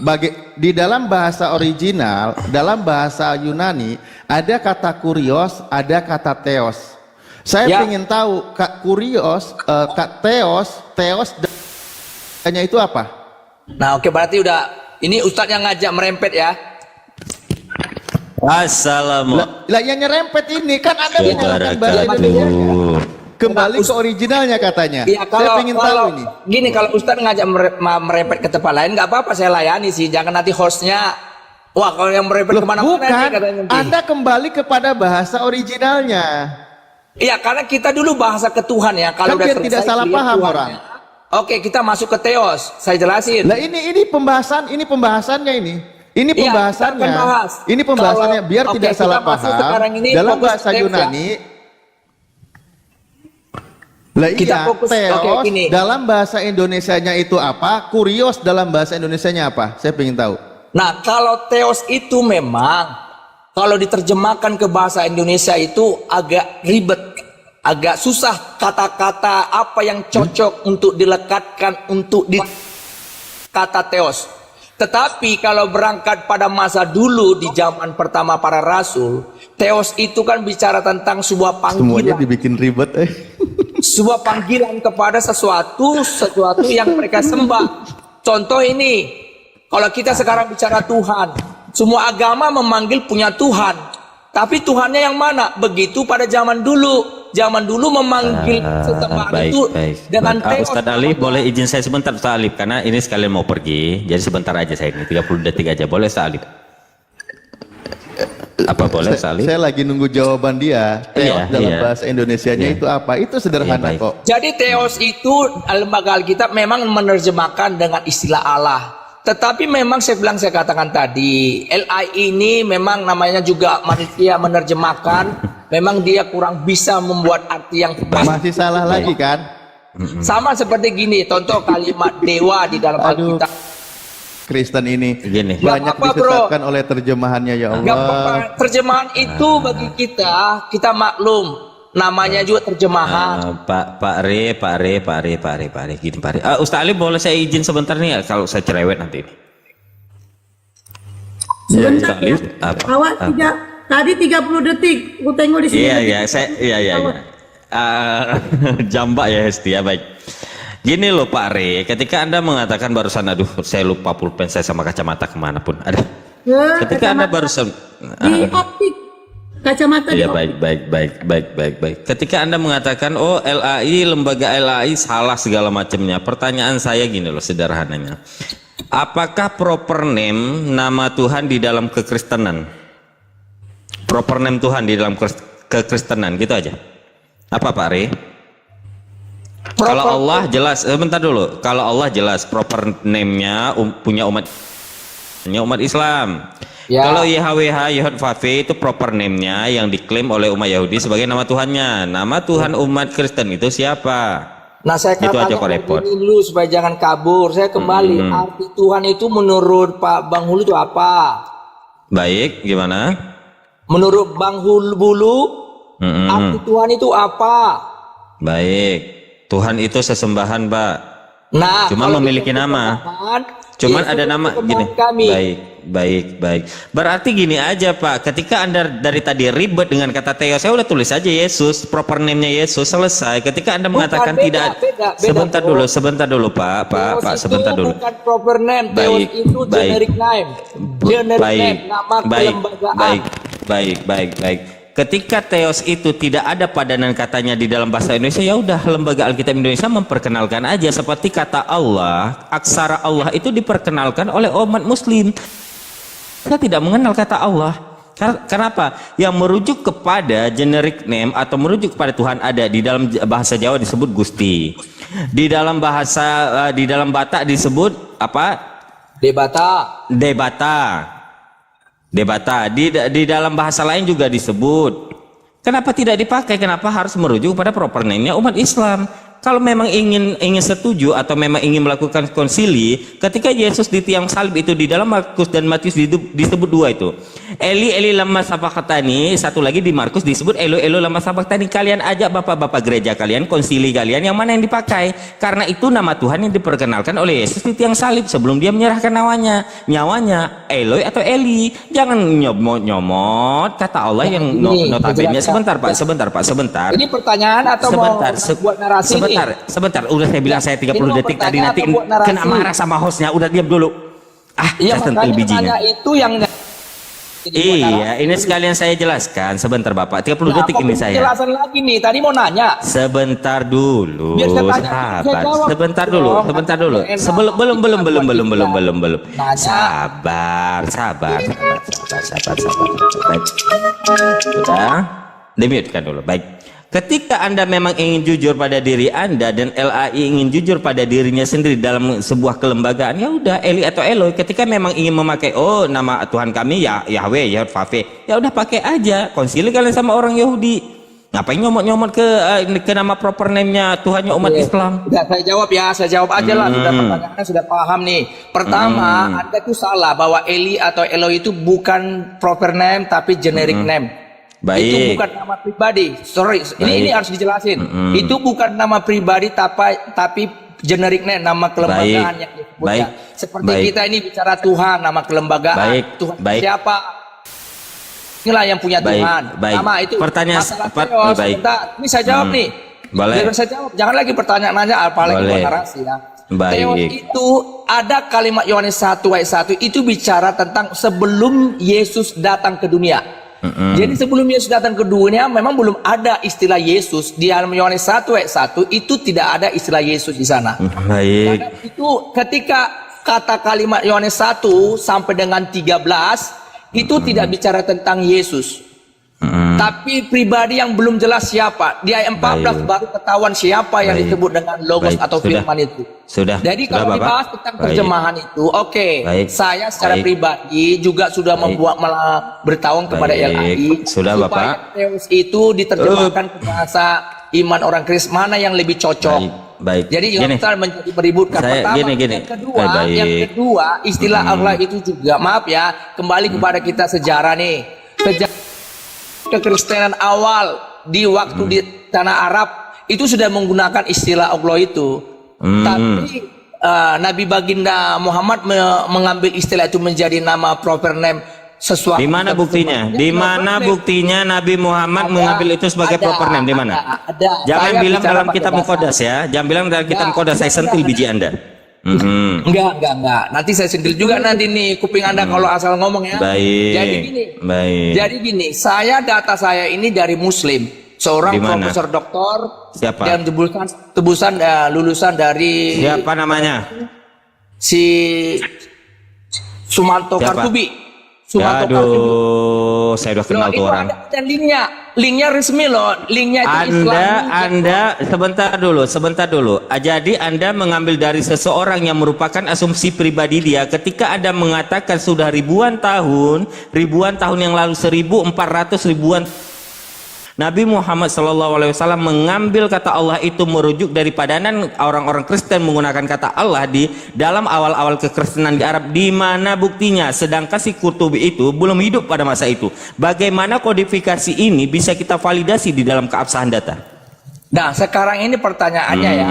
[SPEAKER 3] di dalam bahasa original, dalam bahasa Yunani ada kata kurios, ada kata theos. Saya
[SPEAKER 5] Ya.
[SPEAKER 3] ingin tahu kurios, theos hanya itu apa?
[SPEAKER 5] Nah oke, berarti udah, ini Ustadz yang ngajak merempet ya.
[SPEAKER 7] Assalamualaikum
[SPEAKER 3] Lah yang nyerempet ini kan Anda menyalahkan bahasa Indonesia.
[SPEAKER 7] wabarakatuh.
[SPEAKER 3] Kembali ke originalnya katanya.
[SPEAKER 5] Iya,
[SPEAKER 3] Saya ingin tahu ini.
[SPEAKER 5] Gini, kalau Ustadz ngajak merempet ke tempat lain nggak apa-apa, saya layani sih. Jangan nanti hostnya, wah kalau yang merempet
[SPEAKER 3] Loh,
[SPEAKER 5] kemana-mana nih
[SPEAKER 3] bukan,
[SPEAKER 5] katanya nanti.
[SPEAKER 3] Anda kembali kepada bahasa originalnya.
[SPEAKER 5] Iya, karena kita dulu bahasa ke Tuhan ya. Kalau
[SPEAKER 3] Kan
[SPEAKER 5] udah
[SPEAKER 3] biar
[SPEAKER 5] selesai
[SPEAKER 3] tidak salah
[SPEAKER 5] lihat
[SPEAKER 3] paham
[SPEAKER 5] Tuhannya.
[SPEAKER 3] orang.
[SPEAKER 5] Oke, kita masuk ke Theos. Saya jelasin.
[SPEAKER 3] Lah ini pembahasannya ini. Ini
[SPEAKER 5] Iya,
[SPEAKER 3] pembahasannya.
[SPEAKER 5] kita akan bahas.
[SPEAKER 3] Ini pembahasannya
[SPEAKER 5] Kalau-
[SPEAKER 3] biar
[SPEAKER 5] oke,
[SPEAKER 3] tidak
[SPEAKER 5] kita
[SPEAKER 3] salah
[SPEAKER 5] masuk
[SPEAKER 3] paham.
[SPEAKER 5] sekarang ini
[SPEAKER 3] Dalam
[SPEAKER 5] fokus
[SPEAKER 3] bahasa
[SPEAKER 5] Theos ya.
[SPEAKER 3] Yunani lah
[SPEAKER 5] Kita
[SPEAKER 3] iya,
[SPEAKER 5] fokus,
[SPEAKER 3] theos
[SPEAKER 5] oke, gini.
[SPEAKER 3] dalam bahasa Indonesianya itu apa? Kurios dalam bahasa Indonesianya apa? Saya ingin tahu.
[SPEAKER 5] Nah, kalau Theos itu memang kalau diterjemahkan ke bahasa Indonesia itu agak ribet, agak susah kata-kata apa yang cocok untuk dilekatkan untuk di kata Theos. Tetapi kalau berangkat pada masa dulu di zaman pertama para rasul, Theos itu kan bicara tentang sebuah
[SPEAKER 3] Semuanya
[SPEAKER 5] panggilan,
[SPEAKER 3] dibikin ribet.
[SPEAKER 5] sebuah panggilan kepada sesuatu yang mereka sembah. Contoh ini, kalau kita sekarang bicara Tuhan, semua agama memanggil punya Tuhan, tapi Tuhannya yang mana? Begitu pada zaman dulu. Zaman dulu memanggil sesembahan
[SPEAKER 7] baik,
[SPEAKER 5] itu
[SPEAKER 7] baik.
[SPEAKER 5] dengan Theos.
[SPEAKER 7] Ustadz Alif, boleh izin saya sebentar Ustadz Alif, karena ini sekalian mau pergi, jadi sebentar aja saya ini 30 detik aja, boleh Ustadz Alif? Apa boleh Ustadz Alif?
[SPEAKER 3] Saya lagi nunggu jawaban dia. Theos
[SPEAKER 7] Iya,
[SPEAKER 3] dalam
[SPEAKER 7] iya.
[SPEAKER 3] bahasa Indonesianya
[SPEAKER 7] Iya.
[SPEAKER 3] itu apa? Itu sederhana
[SPEAKER 7] Iya, baik.
[SPEAKER 3] kok.
[SPEAKER 5] Jadi Theos itu lembaga Alkitab memang menerjemahkan dengan istilah Allah. Tetapi memang saya katakan tadi, LI ini memang namanya juga manusia menerjemahkan, memang dia kurang bisa membuat arti yang pas.
[SPEAKER 3] Masih salah lagi kan?
[SPEAKER 5] Sama seperti gini, contoh kalimat dewa di dalam
[SPEAKER 3] Aduh.
[SPEAKER 5] Alkitab.
[SPEAKER 3] Kristen ini
[SPEAKER 7] Gini.
[SPEAKER 3] banyak
[SPEAKER 5] Nggak apa-apa,
[SPEAKER 3] disesatkan oleh terjemahannya ya
[SPEAKER 5] Nggak apa-apa.
[SPEAKER 3] Allah.
[SPEAKER 5] Terjemahan itu bagi kita maklum. Namanya juga terjemahan.
[SPEAKER 7] Pak Re, gini Pak Re. Ustadz Alif, boleh saya izin sebentar nih ya, kalau saya cerewet nanti.
[SPEAKER 2] Sebentar
[SPEAKER 7] Ustadz Alif,
[SPEAKER 2] ya.
[SPEAKER 7] apa?
[SPEAKER 2] Awak tadi 30 detik. Aku tengok di sini.
[SPEAKER 7] Iya. Jambak ya Hesti ya, baik. Gini loh Pak Re, ketika Anda mengatakan barusan, aduh saya lupa pulpen saya sama kacamata kemanapun. Ada.
[SPEAKER 2] Ya,
[SPEAKER 7] Ketika Anda
[SPEAKER 2] kacamata
[SPEAKER 7] barusan
[SPEAKER 2] di optik. Kacamata di
[SPEAKER 7] Iya,
[SPEAKER 2] optik.
[SPEAKER 7] baik. Ketika Anda mengatakan, oh LAI, lembaga LAI salah segala macamnya. Pertanyaan saya gini loh, sederhananya. Apakah proper name nama Tuhan di dalam kekristenan? Proper name Tuhan di dalam kekristenan, gitu aja. Apa Pak Re? Kalau Allah jelas, bentar dulu. Kalau Allah jelas proper name-nya punya umat Islam.
[SPEAKER 5] Ya.
[SPEAKER 7] Kalau YHWH, Yehud-Fafe itu proper name-nya yang diklaim oleh umat Yahudi sebagai nama Tuhannya. Nama Tuhan umat Kristen itu siapa?
[SPEAKER 5] Nah, saya
[SPEAKER 7] Itu aja
[SPEAKER 5] katakan
[SPEAKER 7] kok repot.
[SPEAKER 5] begini dulu supaya jangan kabur. Saya kembali, arti Tuhan itu menurut Pak Bang Hulu itu apa?
[SPEAKER 7] Baik, gimana?
[SPEAKER 5] menurut Bang Bulu, arti Tuhan itu apa?
[SPEAKER 7] Baik, Tuhan itu sesembahan, Pak.
[SPEAKER 5] Nah,
[SPEAKER 7] Cuma
[SPEAKER 5] kalau
[SPEAKER 7] memiliki
[SPEAKER 5] itu
[SPEAKER 7] nama.
[SPEAKER 5] sesembahan,
[SPEAKER 7] Cuman
[SPEAKER 5] Yesus
[SPEAKER 7] ada
[SPEAKER 5] itu
[SPEAKER 7] nama
[SPEAKER 5] sesembahan
[SPEAKER 7] gini.
[SPEAKER 5] kami.
[SPEAKER 7] Baik. Berarti gini aja, Pak. Ketika Anda dari tadi ribet dengan kata Theos, saya udah tulis aja Yesus, proper name-nya Yesus, selesai. Ketika Anda mengatakan
[SPEAKER 5] beda,
[SPEAKER 7] tidak,
[SPEAKER 5] beda,
[SPEAKER 7] sebentar dulu, Pak,
[SPEAKER 5] Theos
[SPEAKER 7] sebentar
[SPEAKER 5] itu
[SPEAKER 7] dulu.
[SPEAKER 5] bukan proper name, Theos
[SPEAKER 7] Baik,
[SPEAKER 5] itu
[SPEAKER 7] baik.
[SPEAKER 5] generic name. Generic name, nama kelembagaan.
[SPEAKER 7] Baik. Ketika Theos itu tidak ada padanan katanya di dalam bahasa Indonesia, ya udah lembaga Alkitab Indonesia memperkenalkan aja seperti kata Allah, aksara Allah itu diperkenalkan oleh umat Muslim. Kita tidak mengenal kata Allah. Kenapa? Yang merujuk kepada generic name atau merujuk kepada Tuhan ada di dalam bahasa Jawa disebut Gusti. Di dalam bahasa di dalam Batak disebut apa? Debata. Di dalam bahasa lain juga disebut. Kenapa tidak dipakai? Kenapa harus merujuk pada proper name-nya umat Islam? Kalau memang ingin setuju atau memang ingin melakukan konsili, ketika Yesus di tiang salib itu di dalam Markus dan Matius disebut dua itu. Eli lama sabachthani, satu lagi di Markus disebut Elo lama sabachthani. Kalian ajak bapak-bapak gereja kalian, konsili kalian, yang mana yang dipakai? Karena itu nama Tuhan yang diperkenalkan oleh Yesus di tiang salib sebelum dia menyerahkan nyawanya. Eloi atau Eli. Jangan nyomot kata Allah yang notabene. Sebentar Pak.
[SPEAKER 5] Ini pertanyaan atau mau buat narasi?
[SPEAKER 7] Sebentar, udah saya bilang saya 30 detik tadi, nanti kena marah sama hostnya. Udah diam dulu.
[SPEAKER 5] Iya,
[SPEAKER 7] saya sentil bijinya.
[SPEAKER 5] Itu yang
[SPEAKER 7] Iya, ini sekalian saya jelaskan. Sebentar Bapak, 30 detik ini saya.
[SPEAKER 5] Penjelasan lagi nih, tadi mau nanya.
[SPEAKER 7] Sebentar dulu,
[SPEAKER 5] Biar saya tanya,
[SPEAKER 7] sahabat.
[SPEAKER 5] saya jawab.
[SPEAKER 7] Sebentar dulu. Belum. Sabar. Baik. Sudah, dimute-kan dulu. Baik. Ketika Anda memang ingin jujur pada diri Anda dan LAI ingin jujur pada dirinya sendiri dalam sebuah kelembagaan, ya udah Eli atau Eloi. Ketika memang ingin memakai nama Tuhan kami ya Yahweh, Yahweh, ya udah pakai aja. Konsili kalian sama orang Yahudi. Ngapain nyomot ke nama proper name-nya Tuhannya umat Islam?
[SPEAKER 5] Udah, saya jawab aja lah. Sudah pertanyaannya sudah paham nih. Pertama, Anda tuh salah bahwa Eli atau Eloi itu bukan proper name tapi generic name.
[SPEAKER 7] Baik.
[SPEAKER 5] Itu bukan nama pribadi. Sorry, ini harus dijelasin. Itu bukan nama pribadi tapi generic name, nama kelembagaan yang disebutnya. Seperti kita ini bicara Tuhan, nama kelembagaan. Tuhan siapa? Inilah yang punya Tuhan. Nama itu.
[SPEAKER 7] Pertanyaan
[SPEAKER 5] Ini saya jawab nih.
[SPEAKER 7] Boleh.
[SPEAKER 5] Saya jawab. Jangan lagi pertanyaan-nanya apalagi buat narasi ya. Theos itu ada kalimat Yohanes 1 ayat 1 itu bicara tentang sebelum Yesus datang ke dunia. Jadi sebelum Yesus datang ke dunia memang belum ada istilah Yesus. Di dalam Yohanes 1 ayat 1 itu tidak ada istilah Yesus di sana.
[SPEAKER 7] Baik.
[SPEAKER 5] Karena itu ketika kata kalimat Yohanes 1 sampai dengan 13 itu tidak bicara tentang Yesus. Tapi pribadi yang belum jelas siapa. Di ayat 14 baru ketahuan siapa yang disebut dengan logos atau firman itu. Jadi kalau dibahas tentang terjemahan itu, saya secara pribadi juga sudah bertahun kepada LAI supaya Theos itu diterjemahkan ke bahasa iman orang Kristen mana yang lebih cocok. Jadi kita menjadi meributkan. Pertama, yang kedua istilah Allah itu juga, maaf ya, kembali kepada kita sejarah nih. Kekristenan awal di waktu di tanah Arab itu sudah menggunakan istilah Allah itu. Tapi Nabi Baginda Muhammad mengambil istilah itu menjadi nama proper name sesuatu.
[SPEAKER 7] Di mana buktinya? Di mana buktinya Nabi Muhammad mengambil itu sebagai proper name? Di mana? Jangan bilang dalam kitab Muqaddas ya. Jangan bilang dalam kitab Muqaddas. Saya sentil biji Anda.
[SPEAKER 5] Enggak. Nanti saya sentil juga nanti nih kuping Anda kalau asal ngomong ya. Jadi gini, data saya ini dari Muslim, seorang profesor doktor dan tebusan lulusan dari
[SPEAKER 7] siapa namanya?
[SPEAKER 5] Si Sumanto Kartubi.
[SPEAKER 7] Aduh, saya udah kenal tuh orang.
[SPEAKER 5] Dan linknya resmi loh, linknya itu
[SPEAKER 7] Anda sebentar dulu. Jadi Anda mengambil dari seseorang yang merupakan asumsi pribadi dia ketika Anda mengatakan sudah ribuan tahun yang lalu, 1400 ribuan Nabi Muhammad SAW mengambil kata Allah itu merujuk dari padanan orang-orang Kristen menggunakan kata Allah di dalam awal-awal kekristenan di Arab. Di mana buktinya? Sedangkan si Qurtubi itu belum hidup pada masa itu. Bagaimana kodifikasi ini bisa kita validasi di dalam keabsahan data?
[SPEAKER 5] Nah, sekarang ini pertanyaannya ya.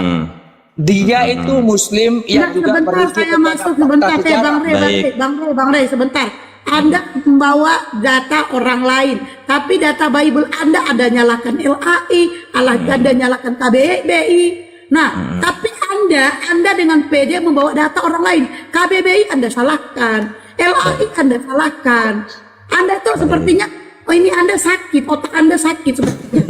[SPEAKER 5] Dia itu muslim yang juga
[SPEAKER 2] sebentar
[SPEAKER 5] merujuk
[SPEAKER 2] saya
[SPEAKER 5] kepada
[SPEAKER 2] masuk
[SPEAKER 5] fakta
[SPEAKER 2] sebentar saya
[SPEAKER 5] sejarah.
[SPEAKER 2] Bang Rey sebentar. Anda membawa data orang lain, tapi data Bible Anda nyalakan LAI, Anda nyalakan KBBI. Nah, tapi Anda dengan PD membawa data orang lain. KBBI Anda salahkan, LAI Anda salahkan. Anda tuh sepertinya ini Anda sakit, otak Anda sakit sepertinya.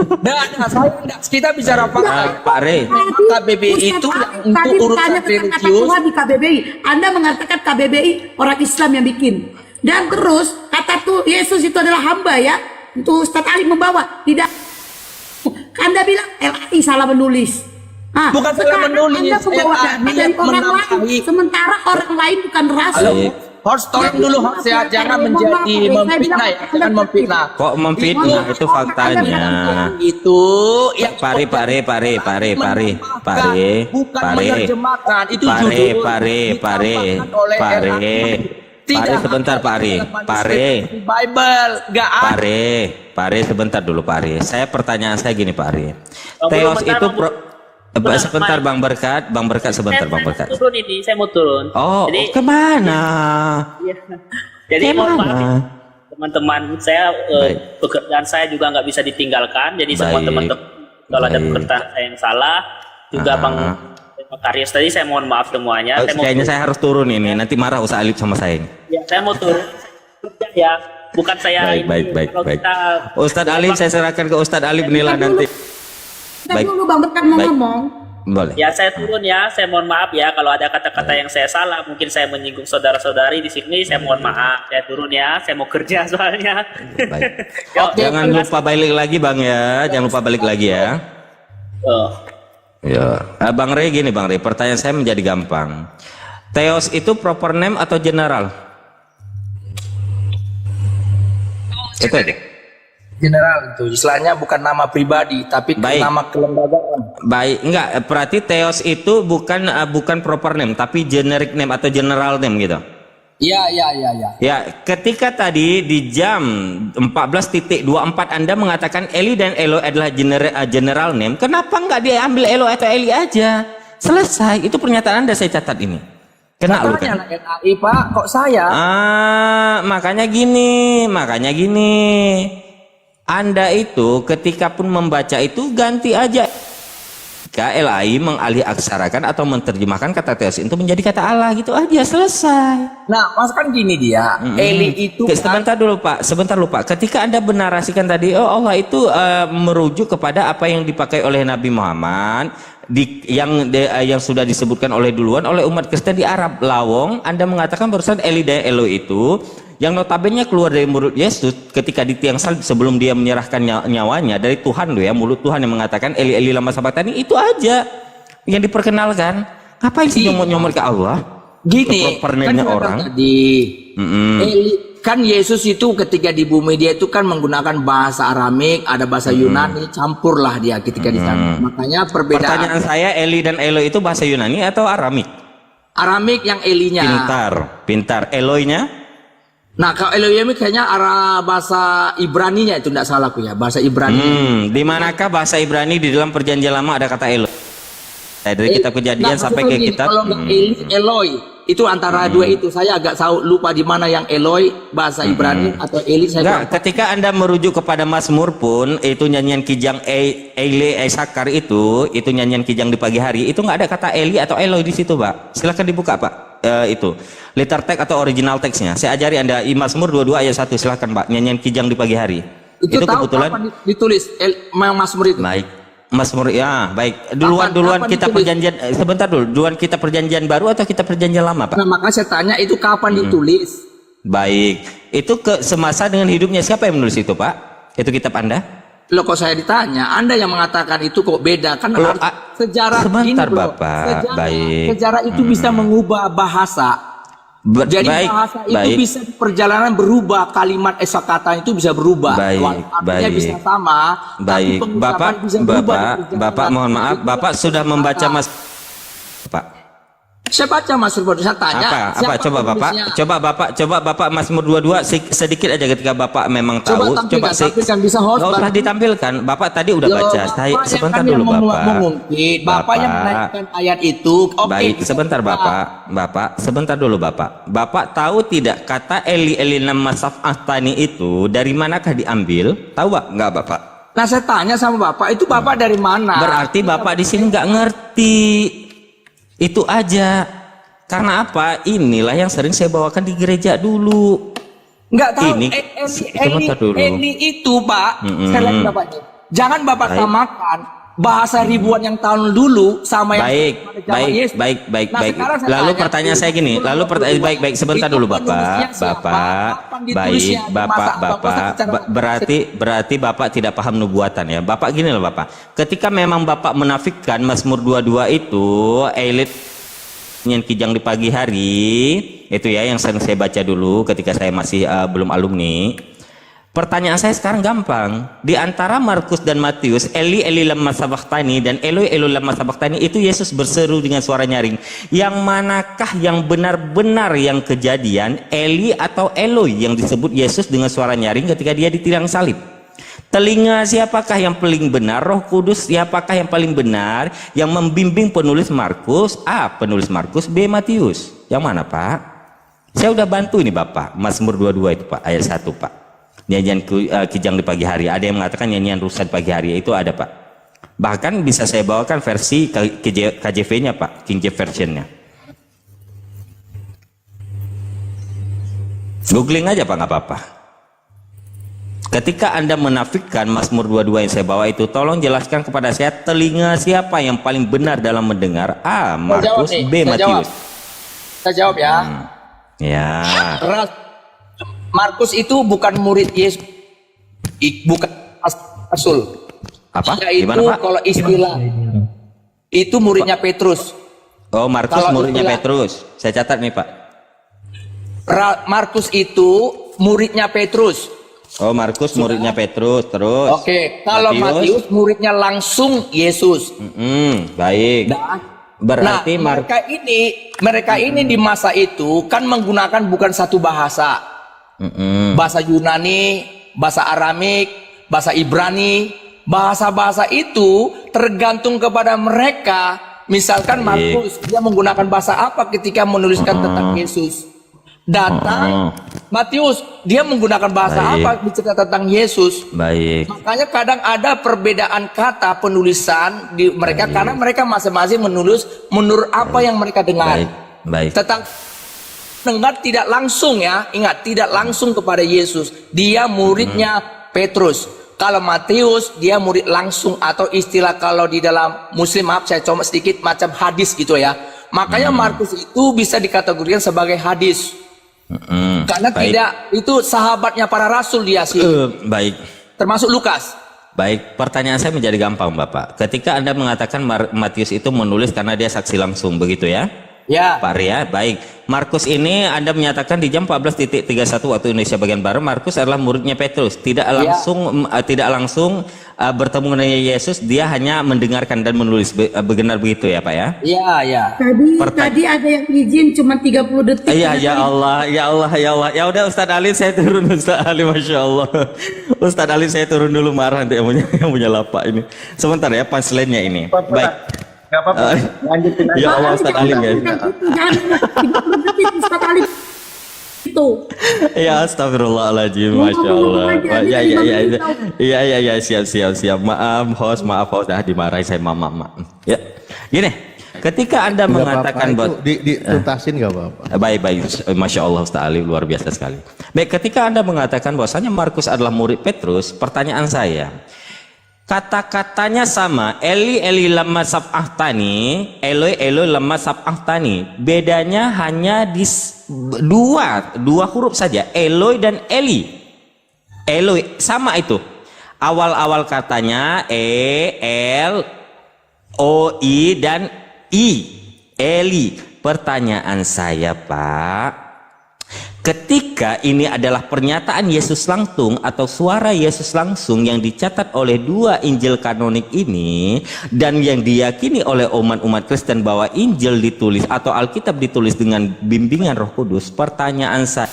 [SPEAKER 5] Kita bicara fakta.
[SPEAKER 7] Pak Rey.
[SPEAKER 5] KBBI itu untuk urusan religius.
[SPEAKER 2] Tuhan di KBBI. Anda mengatakan KBBI orang Islam yang bikin. Dan terus kata tuh Yesus itu adalah hamba ya. Untuk Ustadz Ali membawa. Tidak. Anda bilang LAI salah menulis.
[SPEAKER 5] Bukan salah menulis.
[SPEAKER 2] Anda membawa data dari orang lain. Sementara orang lain bukan rasul.
[SPEAKER 5] Harus tolong dulu saya jangan menjadi memfitnah ya, jangan memfitnah.
[SPEAKER 7] Kok memfitnah? Itu faktanya.
[SPEAKER 5] Itu yang
[SPEAKER 7] Pare.
[SPEAKER 5] bukan menerjemahkan itu jujur.
[SPEAKER 7] Pare sebentar Pare.
[SPEAKER 5] Bible enggak ada.
[SPEAKER 7] Pare sebentar dulu Pare. Pertanyaan saya gini Pare.
[SPEAKER 4] Oh,
[SPEAKER 7] Teos
[SPEAKER 4] bentar,
[SPEAKER 7] itu
[SPEAKER 4] Bang.
[SPEAKER 7] sebentar Bang Berkat sebentar Bang Berkat.
[SPEAKER 4] Saya mau turun.
[SPEAKER 7] Oh,
[SPEAKER 4] Jadi,
[SPEAKER 7] kemana?
[SPEAKER 4] iya. Jadi mohon maaf
[SPEAKER 7] Kemana?
[SPEAKER 4] teman-teman saya pekerjaan saya juga nggak bisa ditinggalkan. Jadi semua
[SPEAKER 7] Baik.
[SPEAKER 4] teman-teman kalau ada pekerjaan saya yang salah juga Bang Karyas tadi saya mohon maaf semuanya. Saya mau
[SPEAKER 7] Kayaknya saya harus turun ini. Nanti marah Ustaz Alif sama saya.
[SPEAKER 4] ya, saya mau turun. Ya, bukan saya
[SPEAKER 7] Baik.
[SPEAKER 4] Kalau kita
[SPEAKER 7] Ustadz Alif, saya serahkan ke Ustadz Alif inilah nanti.
[SPEAKER 2] Kita dulu Bang Berkat mau ngomong.
[SPEAKER 7] Boleh.
[SPEAKER 4] ya saya turun ya, saya mohon maaf ya kalau ada kata-kata yang saya salah, mungkin saya menyinggung saudara-saudari di sini, saya mohon maaf. Saya turun ya, saya mau kerja soalnya.
[SPEAKER 7] Baik.
[SPEAKER 4] Ya,
[SPEAKER 7] Jangan lupa balik lagi Bang ya. Jangan lupa balik lagi ya. Ya. Bang Rey gini Bang Rey, pertanyaan saya menjadi gampang. Theos itu proper name atau general? Itu aja.
[SPEAKER 5] General itu istilahnya bukan nama pribadi tapi
[SPEAKER 7] Baik.
[SPEAKER 5] nama kelembagaan.
[SPEAKER 7] Baik, enggak, berarti Theos itu bukan proper name tapi generic name atau general name gitu.
[SPEAKER 5] Iya.
[SPEAKER 7] Ya, ketika tadi di jam 14.24 Anda mengatakan Eli dan Eloi adalah general name, kenapa nggak diambil Eloi atau Eli aja? Selesai, itu pernyataan Anda saya catat ini. Kena lu kan?
[SPEAKER 5] NAI Pak, kok saya?
[SPEAKER 7] Makanya gini. Anda itu ketika pun membaca itu ganti aja. Jika LAI mengalih aksarakan atau menerjemahkan kata Theos itu menjadi kata Allah gitu aja, selesai.
[SPEAKER 5] Nah, mas kan gini dia, Eli itu
[SPEAKER 7] Sebentar dulu Pak. Ketika Anda menarasikan tadi, oh Allah itu merujuk kepada apa yang dipakai oleh Nabi Muhammad yang sudah disebutkan oleh duluan oleh umat Kristen di Arab Lawong. Anda mengatakan barusan Eli dan Eloi itu yang notabene keluar dari mulut Yesus ketika di tiang salib sebelum dia menyerahkan nyawanya dari Tuhan loh ya, mulut Tuhan yang mengatakan Eli Eli lama sabachthani, itu aja yang diperkenalkan. Ngapain sih nyomot ke Allah?
[SPEAKER 5] gini,
[SPEAKER 7] Kepropernya
[SPEAKER 5] kan
[SPEAKER 7] orang.
[SPEAKER 5] tadi Eli, kan Yesus itu ketika di bumi dia itu kan menggunakan bahasa Aramik, ada bahasa Yunani, campurlah dia ketika di sana. Makanya perbedaan
[SPEAKER 7] Pertanyaan saya, Eli dan Eloi itu bahasa Yunani atau Aramik?
[SPEAKER 5] Aramik yang Elinya.
[SPEAKER 7] Pintar. Eloinya?
[SPEAKER 5] Nah, kalau Elohim kayaknya arah bahasa Ibraninya itu tidak salah aku ya, bahasa Ibrani.
[SPEAKER 7] Di manakah bahasa Ibrani di dalam Perjanjian Lama ada kata Eloi? Dari kitab Kejadian sampai ke kitab.
[SPEAKER 5] Kalau nggak Eloi itu antara dua itu saya agak lupa di mana yang Eloi bahasa Ibrani atau Eli saya.
[SPEAKER 7] Enggak, ketika Anda merujuk kepada Mazmur pun itu nyanyian Kijang Eile Sakar itu nyanyian Kijang di pagi hari, itu nggak ada kata Eli atau Eloi di situ, Pak. Silakan dibuka, Pak. Itu liter teks atau original teksnya. Saya ajari Anda Mazmur 22 ayat 1, silakan, Pak. Nyanyian Kijang di pagi hari.
[SPEAKER 5] Itu tahu
[SPEAKER 7] kebetulan
[SPEAKER 5] kapan ditulis Mazmur itu.
[SPEAKER 7] baik. Mazmur ya, baik. Duluan kita
[SPEAKER 5] ditulis?
[SPEAKER 7] perjanjian sebentar dulu. Duluan kita perjanjian baru atau kita perjanjian lama, Pak?
[SPEAKER 5] Nah, makanya saya tanya itu kapan ditulis?
[SPEAKER 7] Baik. Itu semasa dengan hidupnya siapa yang menulis itu, Pak? Itu kitab Anda?
[SPEAKER 5] Loh, kok saya ditanya, Anda yang mengatakan itu kok beda kan?
[SPEAKER 7] Loh,
[SPEAKER 5] Sejarah
[SPEAKER 7] sebentar,
[SPEAKER 5] gini, bro.
[SPEAKER 7] Bapak. Baik.
[SPEAKER 5] Sejarah itu bisa mengubah bahasa. Jadi
[SPEAKER 7] baik,
[SPEAKER 5] bahasa itu
[SPEAKER 7] baik.
[SPEAKER 5] bisa di perjalanan berubah, kalimat kata itu bisa berubah.
[SPEAKER 7] Baik,
[SPEAKER 5] Artinya
[SPEAKER 7] baik.
[SPEAKER 5] bisa sama, tapi
[SPEAKER 7] Baik,
[SPEAKER 5] pengucapan
[SPEAKER 7] Bapak,
[SPEAKER 5] bisa berubah di
[SPEAKER 7] Bapak,
[SPEAKER 5] perjalanan.
[SPEAKER 7] Bapak mohon maaf, Bapak sudah membaca Mas Pak.
[SPEAKER 5] Saya baca Mas Rubor, saya tanya.
[SPEAKER 7] Apa
[SPEAKER 5] siapa
[SPEAKER 7] coba Bapak,
[SPEAKER 5] penulisnya?
[SPEAKER 7] coba Bapak Mazmur 22 sedikit aja ketika Bapak memang tahu,
[SPEAKER 5] tampilkan, bisa host.
[SPEAKER 7] nggak usah ditampilkan. Bapak tadi udah baca. Saya sebentar dulu Bapak.
[SPEAKER 5] Bapak yang menaikkan ayat itu. Oke,
[SPEAKER 7] Baik, sebentar Bapak, sebentar dulu Bapak. Bapak tahu tidak kata Eli nama Saf'atani itu dari manakah diambil? Tahu nggak Bapak?
[SPEAKER 5] Nah saya tanya sama Bapak, itu Bapak dari mana?
[SPEAKER 7] Berarti Bapak di sini nggak ngerti. Itu aja. Karena apa? Inilah yang sering saya bawakan di gereja dulu.
[SPEAKER 5] Nggak tahu.
[SPEAKER 7] Ini sebentar dulu.
[SPEAKER 5] Eli itu Pak, saya lihat Bapaknya. Jangan Bapak samakan bahasa ribuan yang tahun dulu sama yang
[SPEAKER 7] Baik,
[SPEAKER 5] pada zaman Yesus.
[SPEAKER 7] baik.
[SPEAKER 5] Nah, sekarang saya
[SPEAKER 7] Lalu
[SPEAKER 5] tanya,
[SPEAKER 7] pertanyaan saya gini, baik, sebentar
[SPEAKER 5] itu
[SPEAKER 7] dulu
[SPEAKER 5] penulisnya
[SPEAKER 7] Bapak,
[SPEAKER 5] siapa? Kapan ditulisnya? Di masa apa?
[SPEAKER 7] berarti Bapak tidak paham nubuatan ya. Bapak gini loh Bapak, ketika memang Bapak menafikkan Mazmur 22 itu elit yang kijang di pagi hari, itu ya yang sering saya baca dulu ketika saya masih belum alumni. Pertanyaan saya sekarang gampang. Di antara Markus dan Matius, Eli lama sabachthani dan Eloi lama sabachthani itu Yesus berseru dengan suara nyaring. Yang manakah yang benar-benar yang kejadian, Eli atau Eloi yang disebut Yesus dengan suara nyaring ketika dia ditilang salib? Telinga siapakah yang paling benar? Roh Kudus siapakah yang paling benar? Yang membimbing penulis Markus? A. Penulis Markus, B. Matius. Yang mana Pak? Saya udah bantu ini Bapak. Mazmur 22 itu Pak, ayat 1 Pak. Nyanyian kijang di pagi hari. Ada yang mengatakan nyanyian rusa di pagi hari. Itu ada Pak. Bahkan bisa saya bawakan versi KJV-nya Pak, King James Version-nya. Googling aja Pak, nggak apa-apa. Ketika Anda menafikkan Mazmur 22 yang saya bawa itu, tolong jelaskan kepada saya telinga siapa yang paling benar dalam mendengar? A. Markus, B. Matius.
[SPEAKER 5] Saya jawab ya.
[SPEAKER 7] Ya.
[SPEAKER 5] Markus itu bukan murid Yesus, bukan rasul.
[SPEAKER 7] Apa?
[SPEAKER 5] Dia itu
[SPEAKER 7] Gimana Pak?
[SPEAKER 5] kalau istilah itu muridnya Petrus.
[SPEAKER 7] Oh, Markus
[SPEAKER 5] Kalau
[SPEAKER 7] muridnya
[SPEAKER 5] istilah-
[SPEAKER 7] Petrus. Saya catat nih Pak.
[SPEAKER 5] Markus itu muridnya Petrus.
[SPEAKER 7] Oh, Markus muridnya Petrus. Terus.
[SPEAKER 5] Oke, kalau Matius muridnya langsung Yesus.
[SPEAKER 7] Baik. Berarti
[SPEAKER 5] mereka ini di masa itu kan menggunakan bukan satu bahasa. Bahasa Yunani, bahasa Aramik, bahasa Ibrani. Bahasa-bahasa itu tergantung kepada mereka. Misalkan Markus, dia menggunakan bahasa apa ketika menuliskan tentang Yesus. Datang Matius, dia menggunakan bahasa apa bicara tentang Yesus.
[SPEAKER 7] Baik.
[SPEAKER 5] Makanya kadang ada perbedaan kata penulisan di mereka karena mereka masing-masing menulis menurut apa yang mereka dengar.
[SPEAKER 7] Baik.
[SPEAKER 5] Tentang dengar tidak langsung ya, ingat tidak langsung kepada Yesus. Dia muridnya Petrus. Kalau Matius dia murid langsung atau istilah kalau di dalam Muslim, maaf saya coba sedikit macam hadis gitu ya. Makanya Markus itu bisa dikategorikan sebagai hadis. Karena tidak itu sahabatnya para rasul dia sih.
[SPEAKER 7] Baik.
[SPEAKER 5] Termasuk Lukas.
[SPEAKER 7] Baik, pertanyaan saya menjadi gampang Bapak. Ketika Anda mengatakan Matius itu menulis karena dia saksi langsung, begitu ya?
[SPEAKER 5] Ya.
[SPEAKER 7] Pak Ria, baik. Markus ini Anda menyatakan di jam 14.31 waktu Indonesia bagian Barat, Markus adalah muridnya Petrus. Tidak langsung bertemu dengan Yesus, dia hanya mendengarkan dan menulis. Benar begitu ya Pak ya?
[SPEAKER 5] Iya, ya.
[SPEAKER 2] Tadi ada yang izin cuma 30 detik.
[SPEAKER 7] Iya, ya Allah. Ya udah Ustadz Alim saya turun, Ustadz Alim, Masya Allah. Ustadz Alim saya turun dulu, marah nanti yang punya lapak ini. Sebentar ya, punchline-nya ini. Baik.
[SPEAKER 6] Gak apa-apa, lanjutin aja.
[SPEAKER 7] Ya Allah, Ustadz Alim ya.
[SPEAKER 2] Jangan 30 detik Ustadz Alim. Itu.
[SPEAKER 7] Ya astagfirullahaladzim, Masya Allah. Ya, siap. Maaf host, dah dimarahi saya mama. Ya, gini. Ketika Anda mengatakan bahwa
[SPEAKER 3] dituntasin nggak apa-apa.
[SPEAKER 7] Baik, Masya Allah Ustaz Ali luar biasa sekali. Baik, ketika Anda mengatakan bahwasanya Markus adalah murid Petrus, pertanyaan saya, kata-katanya sama, Eli lama sabachthani, Eloi lama sabachthani. Bedanya hanya di dua huruf saja, Eloi dan Eli. Eloi sama itu. Awal-awal katanya L O I dan I, Eli. Pertanyaan saya Pak, Ketika ini adalah pernyataan Yesus langsung atau suara Yesus langsung yang dicatat oleh dua Injil kanonik ini dan yang diyakini oleh umat Kristen bahwa Injil ditulis atau Alkitab ditulis dengan bimbingan Roh Kudus, pertanyaan saya,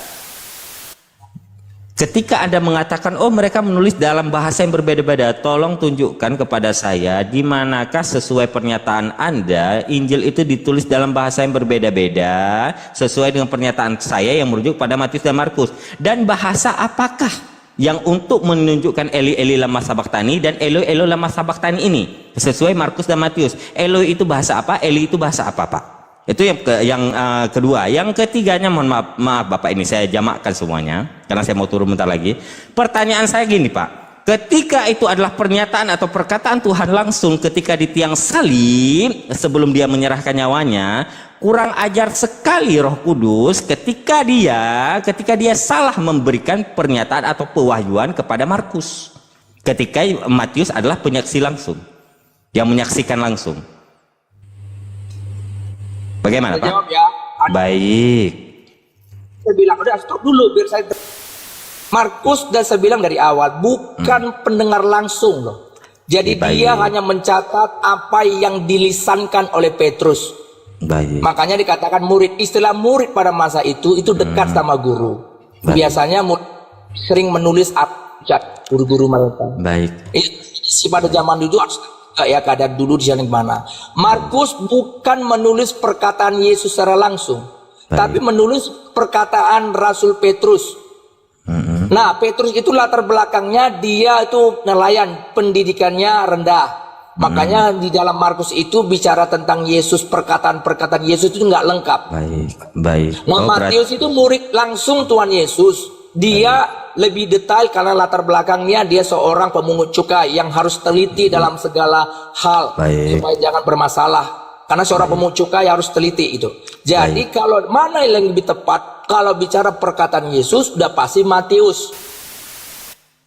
[SPEAKER 7] ketika Anda mengatakan, oh mereka menulis dalam bahasa yang berbeda-beda, tolong tunjukkan kepada saya di manakah sesuai pernyataan Anda, Injil itu ditulis dalam bahasa yang berbeda-beda, sesuai dengan pernyataan saya yang merujuk pada Matius dan Markus. Dan bahasa apakah yang untuk menunjukkan Eli Eli lama sabaktani dan Eloi Eloi lama sabaktani ini? Sesuai Markus dan Matius. Eloi itu bahasa apa? Eli itu bahasa apa, Pak? Itu yang kedua. Yang ketiganya, mohon maaf Bapak, ini saya jamakkan semuanya karena saya mau turun bentar lagi. Pertanyaan saya gini Pak, ketika itu adalah pernyataan atau perkataan Tuhan langsung ketika di tiang salib sebelum dia menyerahkan nyawanya, kurang ajar sekali Roh Kudus ketika dia salah memberikan pernyataan atau pewahyuan kepada Markus, ketika Matius adalah penyaksi langsung yang menyaksikan langsung. Bagaimana Pak?
[SPEAKER 5] Jawab ya.
[SPEAKER 7] Baik.
[SPEAKER 5] Saya bilang udah stop dulu biar saya. Markus dan saya bilang dari awal bukan pendengar langsung loh. Jadi
[SPEAKER 7] Baik.
[SPEAKER 5] dia hanya mencatat apa yang dilisankan oleh Petrus.
[SPEAKER 7] Baik.
[SPEAKER 5] Makanya dikatakan murid. Istilah murid pada masa itu dekat sama guru.
[SPEAKER 7] Baik.
[SPEAKER 5] Biasanya sering menulis abjad guru-guru mereka.
[SPEAKER 7] Baik.
[SPEAKER 5] Si pada zaman dulu harus ya keadaan dulu di sana mana. Markus bukan menulis perkataan Yesus secara langsung, tapi menulis perkataan Rasul Petrus. Nah, Petrus itu latar belakangnya dia itu nelayan, pendidikannya rendah. Makanya di dalam Markus itu bicara tentang Yesus, perkataan-perkataan Yesus itu nggak lengkap.
[SPEAKER 7] Baik.
[SPEAKER 5] Nah, Matius itu murid langsung Tuhan Yesus. Dia lebih detail karena latar belakangnya dia seorang pemungut cukai yang harus teliti dalam segala hal supaya jangan bermasalah. Karena seorang pemungut cukai harus teliti itu. Jadi kalau mana yang lebih tepat kalau bicara perkataan Yesus udah pasti Matius.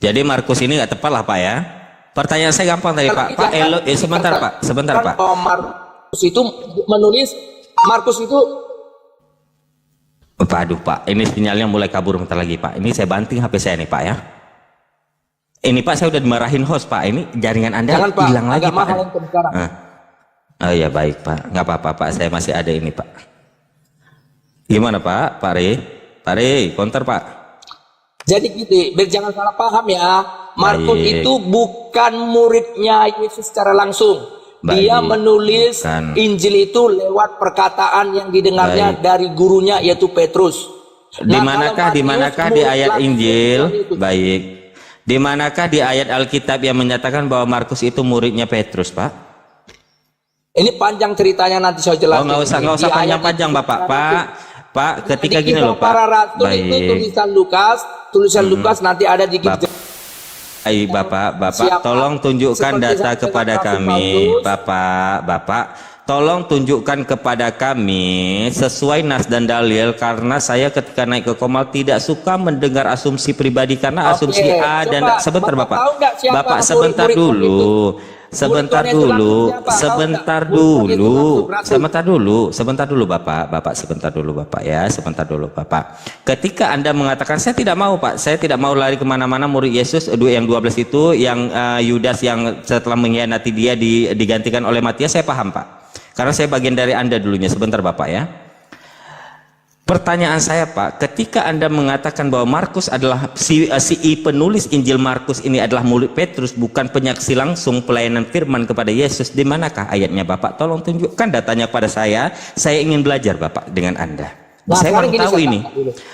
[SPEAKER 7] Jadi Markus ini nggak tepat lah Pak ya. Pertanyaan saya gampang tadi Pak. Pak sebentar Pak.
[SPEAKER 5] Markus itu menulis Markus itu.
[SPEAKER 7] Aduh Pak, ini sinyalnya mulai kabur bentar lagi Pak. Ini saya banting HP saya nih Pak ya. Ini Pak, saya udah dimarahin host Pak. Ini jaringan Anda hilang lagi Pak. Oh ya baik Pak, nggak apa-apa Pak. Saya masih ada ini Pak. Gimana Pak? Pak Re, counter Pak.
[SPEAKER 5] Jadi gitu, biar jangan salah paham ya. Markus itu bukan muridnya Yesus secara langsung. Dia menulis Injil itu lewat perkataan yang didengarnya dari gurunya yaitu Petrus.
[SPEAKER 7] Di manakah di ayat Injil? Baik. Di manakah di ayat Alkitab yang menyatakan bahwa Markus itu muridnya Petrus, Pak?
[SPEAKER 5] Ini panjang ceritanya, nanti saya jelaskan.
[SPEAKER 7] Oh, nggak usah panjang-panjang, Bapak. Pak, ketika gini loh, Pak.
[SPEAKER 5] Para rasul itu tulisan Lukas nanti ada di
[SPEAKER 7] Bapak, tolong tunjukkan data kepada kami. Bapak, tolong tunjukkan kepada kami sesuai nas dan dalil, karena saya ketika naik ke Komal tidak suka mendengar asumsi pribadi, karena asumsi A dan sebentar Bapak. Bapak sebentar dulu Bapak. Ketika Anda mengatakan saya tidak mau Pak, saya tidak mau lari kemana-mana, murid Yesus yang 12 itu yang Yudas yang setelah mengkhianati dia digantikan oleh Matius, saya paham Pak, karena saya bagian dari Anda dulunya. Sebentar Bapak ya. Pertanyaan saya Pak, ketika Anda mengatakan bahwa Markus adalah penulis Injil Markus ini adalah murid Petrus, bukan penyaksi langsung pelayanan firman kepada Yesus, di manakah ayatnya Bapak? Tolong tunjukkan datanya kepada saya ingin belajar Bapak dengan Anda. Saya baru tahu ini.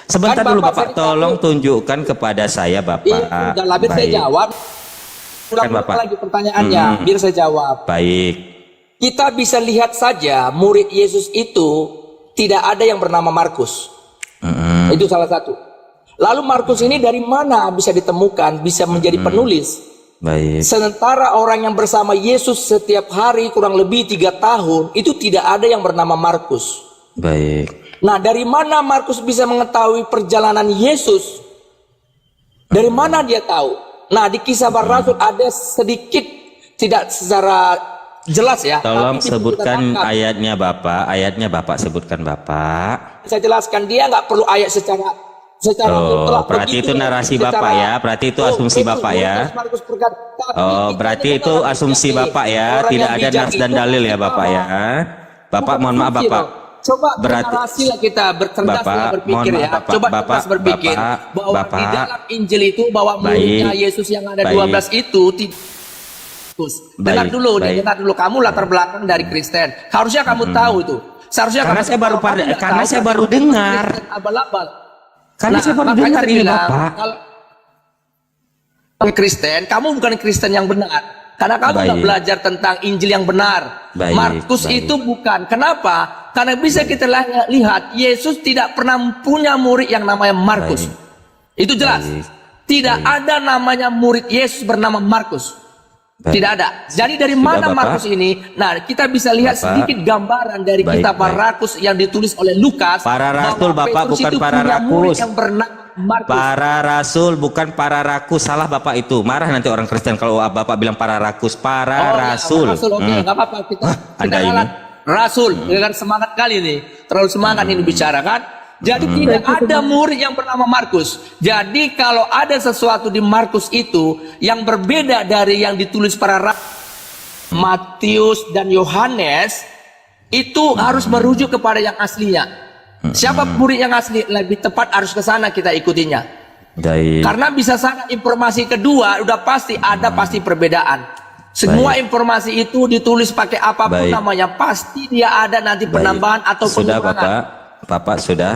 [SPEAKER 7] Sebentar dulu Bapak, tolong tunjukkan kepada saya Bapak.
[SPEAKER 5] Biar saya jawab. Ulang lagi pertanyaannya, biar saya jawab.
[SPEAKER 7] Baik.
[SPEAKER 5] Kita bisa lihat saja murid Yesus itu tidak ada yang bernama Markus. Itu salah satu. Lalu Markus ini dari mana bisa ditemukan, bisa menjadi penulis?
[SPEAKER 7] Baik.
[SPEAKER 5] Sementara orang yang bersama Yesus setiap hari kurang lebih 3 tahun, itu tidak ada yang bernama Markus.
[SPEAKER 7] Baik.
[SPEAKER 5] Nah, dari mana Markus bisa mengetahui perjalanan Yesus? Dari mana dia tahu? Nah, di Kisah Para Rasul ada sedikit, tidak secara jelas ya.
[SPEAKER 7] Tolong sebutkan ayatnya Bapak. Ayatnya Bapak sebutkan Bapak.
[SPEAKER 5] Saya jelaskan, dia nggak perlu ayat secara secara mutlak
[SPEAKER 7] berarti
[SPEAKER 5] begitu.
[SPEAKER 7] itu narasi
[SPEAKER 5] Secara-
[SPEAKER 7] Bapak ya, berarti itu asumsi
[SPEAKER 5] betul,
[SPEAKER 7] Bapak ya.
[SPEAKER 5] Lukas, Markus berkata, tapi
[SPEAKER 7] Oh,
[SPEAKER 5] kita
[SPEAKER 7] berarti
[SPEAKER 5] ini
[SPEAKER 7] itu
[SPEAKER 5] orang
[SPEAKER 7] asumsi
[SPEAKER 5] bijak nih.
[SPEAKER 7] Bapak ya,
[SPEAKER 5] Orang
[SPEAKER 7] tidak
[SPEAKER 5] yang
[SPEAKER 7] ada
[SPEAKER 5] bijak
[SPEAKER 7] nas dan
[SPEAKER 5] itu
[SPEAKER 7] dalil ya
[SPEAKER 5] kita
[SPEAKER 7] Bapak ya. Bapak mohon maaf
[SPEAKER 5] berpikir,
[SPEAKER 7] Bapak.
[SPEAKER 5] Coba
[SPEAKER 7] Berarti-
[SPEAKER 5] berarti lah kita bercerdas
[SPEAKER 7] Bapak,
[SPEAKER 5] lah berpikir
[SPEAKER 7] mohon
[SPEAKER 5] ya.
[SPEAKER 7] maaf, Bapak.
[SPEAKER 5] Coba
[SPEAKER 7] Bapak,
[SPEAKER 5] cerdas berpikir
[SPEAKER 7] Bapak,
[SPEAKER 5] bahwa di
[SPEAKER 7] Bapak.
[SPEAKER 5] dalam Injil itu bahwa muridnya Yesus yang ada
[SPEAKER 7] Baik.
[SPEAKER 5] 12 itu tidak. Dengar
[SPEAKER 7] Baik,
[SPEAKER 5] dulu nih,
[SPEAKER 7] baik.
[SPEAKER 5] dengar dulu. Kamu latar belakang dari Kristen. Harusnya kamu tahu itu. Seharusnya
[SPEAKER 7] Karena
[SPEAKER 5] kamu
[SPEAKER 7] saya baru
[SPEAKER 5] tahu. Kamu tidak
[SPEAKER 7] karena
[SPEAKER 5] tahu,
[SPEAKER 7] saya
[SPEAKER 5] karena
[SPEAKER 7] baru
[SPEAKER 5] kamu
[SPEAKER 7] dengar.
[SPEAKER 5] Kristen abal-abal.
[SPEAKER 7] Karena saya baru
[SPEAKER 5] makanya
[SPEAKER 7] dengar
[SPEAKER 5] saya
[SPEAKER 7] ini
[SPEAKER 5] bilang,
[SPEAKER 7] Bapak.
[SPEAKER 5] Kalau Kristen, kamu bukan Kristen yang benar. Karena kamu nggak
[SPEAKER 7] Baik.
[SPEAKER 5] belajar tentang Injil yang benar.
[SPEAKER 7] Baik,
[SPEAKER 5] Markus
[SPEAKER 7] baik.
[SPEAKER 5] itu bukan. Kenapa? Karena bisa kita lihat, Yesus tidak pernah punya murid yang namanya Markus.
[SPEAKER 7] Baik.
[SPEAKER 5] Itu jelas.
[SPEAKER 7] Baik.
[SPEAKER 5] Tidak ada namanya murid Yesus bernama Markus.
[SPEAKER 7] Baik.
[SPEAKER 5] Tidak ada. Jadi dari
[SPEAKER 7] Sudah,
[SPEAKER 5] mana
[SPEAKER 7] Bapak?
[SPEAKER 5] Markus ini? Nah, kita bisa lihat
[SPEAKER 7] Bapak.
[SPEAKER 5] sedikit gambaran dari
[SPEAKER 7] Baik,
[SPEAKER 5] kitab
[SPEAKER 7] baik.
[SPEAKER 5] Markus yang ditulis oleh Lukas.
[SPEAKER 7] Para rasul,
[SPEAKER 5] bahwa
[SPEAKER 7] Bapak,
[SPEAKER 5] Petrus
[SPEAKER 7] bukan
[SPEAKER 5] itu
[SPEAKER 7] para
[SPEAKER 5] punya murid
[SPEAKER 7] rakus.
[SPEAKER 5] yang bernama Markus.
[SPEAKER 7] Para rasul bukan para rakus, salah Bapak itu. Marah nanti orang Kristen kalau Bapak bilang para rakus, para rasul.
[SPEAKER 5] Ya, rasul, oke,
[SPEAKER 7] Hmm.
[SPEAKER 5] nggak apa-apa kita.
[SPEAKER 7] Anda
[SPEAKER 5] kita
[SPEAKER 7] ini.
[SPEAKER 5] alat rasul, dengan semangat kali nih, terlalu semangat ini bicara kan. Jadi tidak ada murid yang bernama Markus. Jadi kalau ada sesuatu di Markus itu yang berbeda dari yang ditulis para rasul, Matius dan Yohanes, itu harus merujuk kepada yang aslinya. Siapa murid yang asli? Lebih tepat harus ke sana kita ikutinya.
[SPEAKER 7] Baik.
[SPEAKER 5] Karena bisa sana informasi kedua udah pasti ada pasti perbedaan. Semua
[SPEAKER 7] Baik.
[SPEAKER 5] informasi itu ditulis pakai apapun
[SPEAKER 7] Baik.
[SPEAKER 5] namanya pasti dia ada nanti penambahan
[SPEAKER 7] Baik.
[SPEAKER 5] atau
[SPEAKER 7] Sudah
[SPEAKER 5] pengurangan.
[SPEAKER 7] Bapak sudah.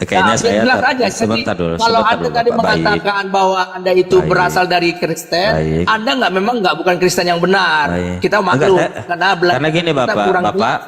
[SPEAKER 7] Kayaknya
[SPEAKER 5] Nah,
[SPEAKER 7] saya
[SPEAKER 5] jelas aja.
[SPEAKER 7] sebentar
[SPEAKER 5] Jadi,
[SPEAKER 7] dulu.
[SPEAKER 5] kalau
[SPEAKER 7] sebentar
[SPEAKER 5] Anda
[SPEAKER 7] dulu,
[SPEAKER 5] tadi
[SPEAKER 7] Bapak. Baik.
[SPEAKER 5] mengatakan bahwa Anda itu
[SPEAKER 7] Baik.
[SPEAKER 5] berasal dari Kristen,
[SPEAKER 7] Baik.
[SPEAKER 5] Anda memang bukan Kristen yang benar.
[SPEAKER 7] Baik.
[SPEAKER 5] Kita maklum
[SPEAKER 7] Enggak,
[SPEAKER 5] karena
[SPEAKER 7] gini
[SPEAKER 5] kita
[SPEAKER 7] Bapak,
[SPEAKER 5] kurang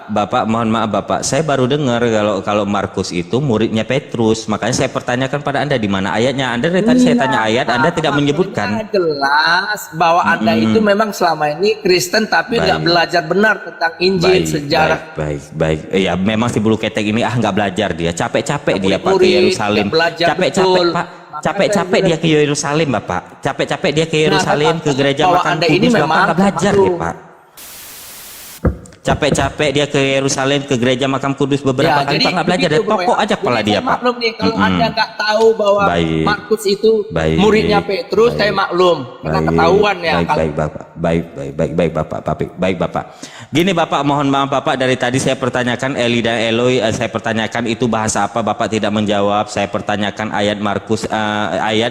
[SPEAKER 7] Bapak mohon maaf Bapak, saya baru dengar kalau Markus itu muridnya Petrus, makanya saya pertanyakan pada Anda di mana ayatnya. Anda dari tadi saya tanya ayat, Anda tidak menyebutkan.
[SPEAKER 5] Jelas bahwa Anda itu memang selama ini Kristen tapi
[SPEAKER 7] Baik.
[SPEAKER 5] nggak belajar benar tentang Injil, sejarah.
[SPEAKER 7] baik. Iya, memang si bulu ketek ini nggak belajar dia, capek-capek dia Pak ke
[SPEAKER 5] murid,
[SPEAKER 7] Yerusalem,
[SPEAKER 5] nggak belajar
[SPEAKER 7] capek-capek
[SPEAKER 5] betul.
[SPEAKER 7] Pak,
[SPEAKER 5] Makanya
[SPEAKER 7] capek-capek
[SPEAKER 5] saya
[SPEAKER 7] dia ke Yerusalem Bapak, capek-capek dia ke Yerusalem ke gereja
[SPEAKER 5] bahwa
[SPEAKER 7] makan
[SPEAKER 5] Anda ini
[SPEAKER 7] kudus, Bapak
[SPEAKER 5] memang
[SPEAKER 7] nggak belajar
[SPEAKER 5] perlu.
[SPEAKER 7] ya Pak. Capek-capek dia ke Yerusalem ke gereja makam kudus beberapa kali
[SPEAKER 5] jadi
[SPEAKER 7] Pak nggak belajar,
[SPEAKER 5] begitu,
[SPEAKER 7] dia
[SPEAKER 5] Bro,
[SPEAKER 7] tokok
[SPEAKER 5] ya.
[SPEAKER 7] aja kepala
[SPEAKER 5] Jadi
[SPEAKER 7] dia
[SPEAKER 5] saya
[SPEAKER 7] Pak.
[SPEAKER 5] maklum nih kalau Anda nggak tahu bahwa
[SPEAKER 7] Baik.
[SPEAKER 5] Markus itu
[SPEAKER 7] Baik.
[SPEAKER 5] muridnya Petrus,
[SPEAKER 7] Baik.
[SPEAKER 5] saya maklum karena ketahuan ya.
[SPEAKER 7] Baik,
[SPEAKER 5] kalau
[SPEAKER 7] baik Bapak. Baik Bapak. Baik Bapak. Gini Bapak, mohon maaf Bapak, dari tadi saya pertanyakan Eli dan Eloi, saya pertanyakan itu bahasa apa, Bapak tidak menjawab. Saya pertanyakan ayat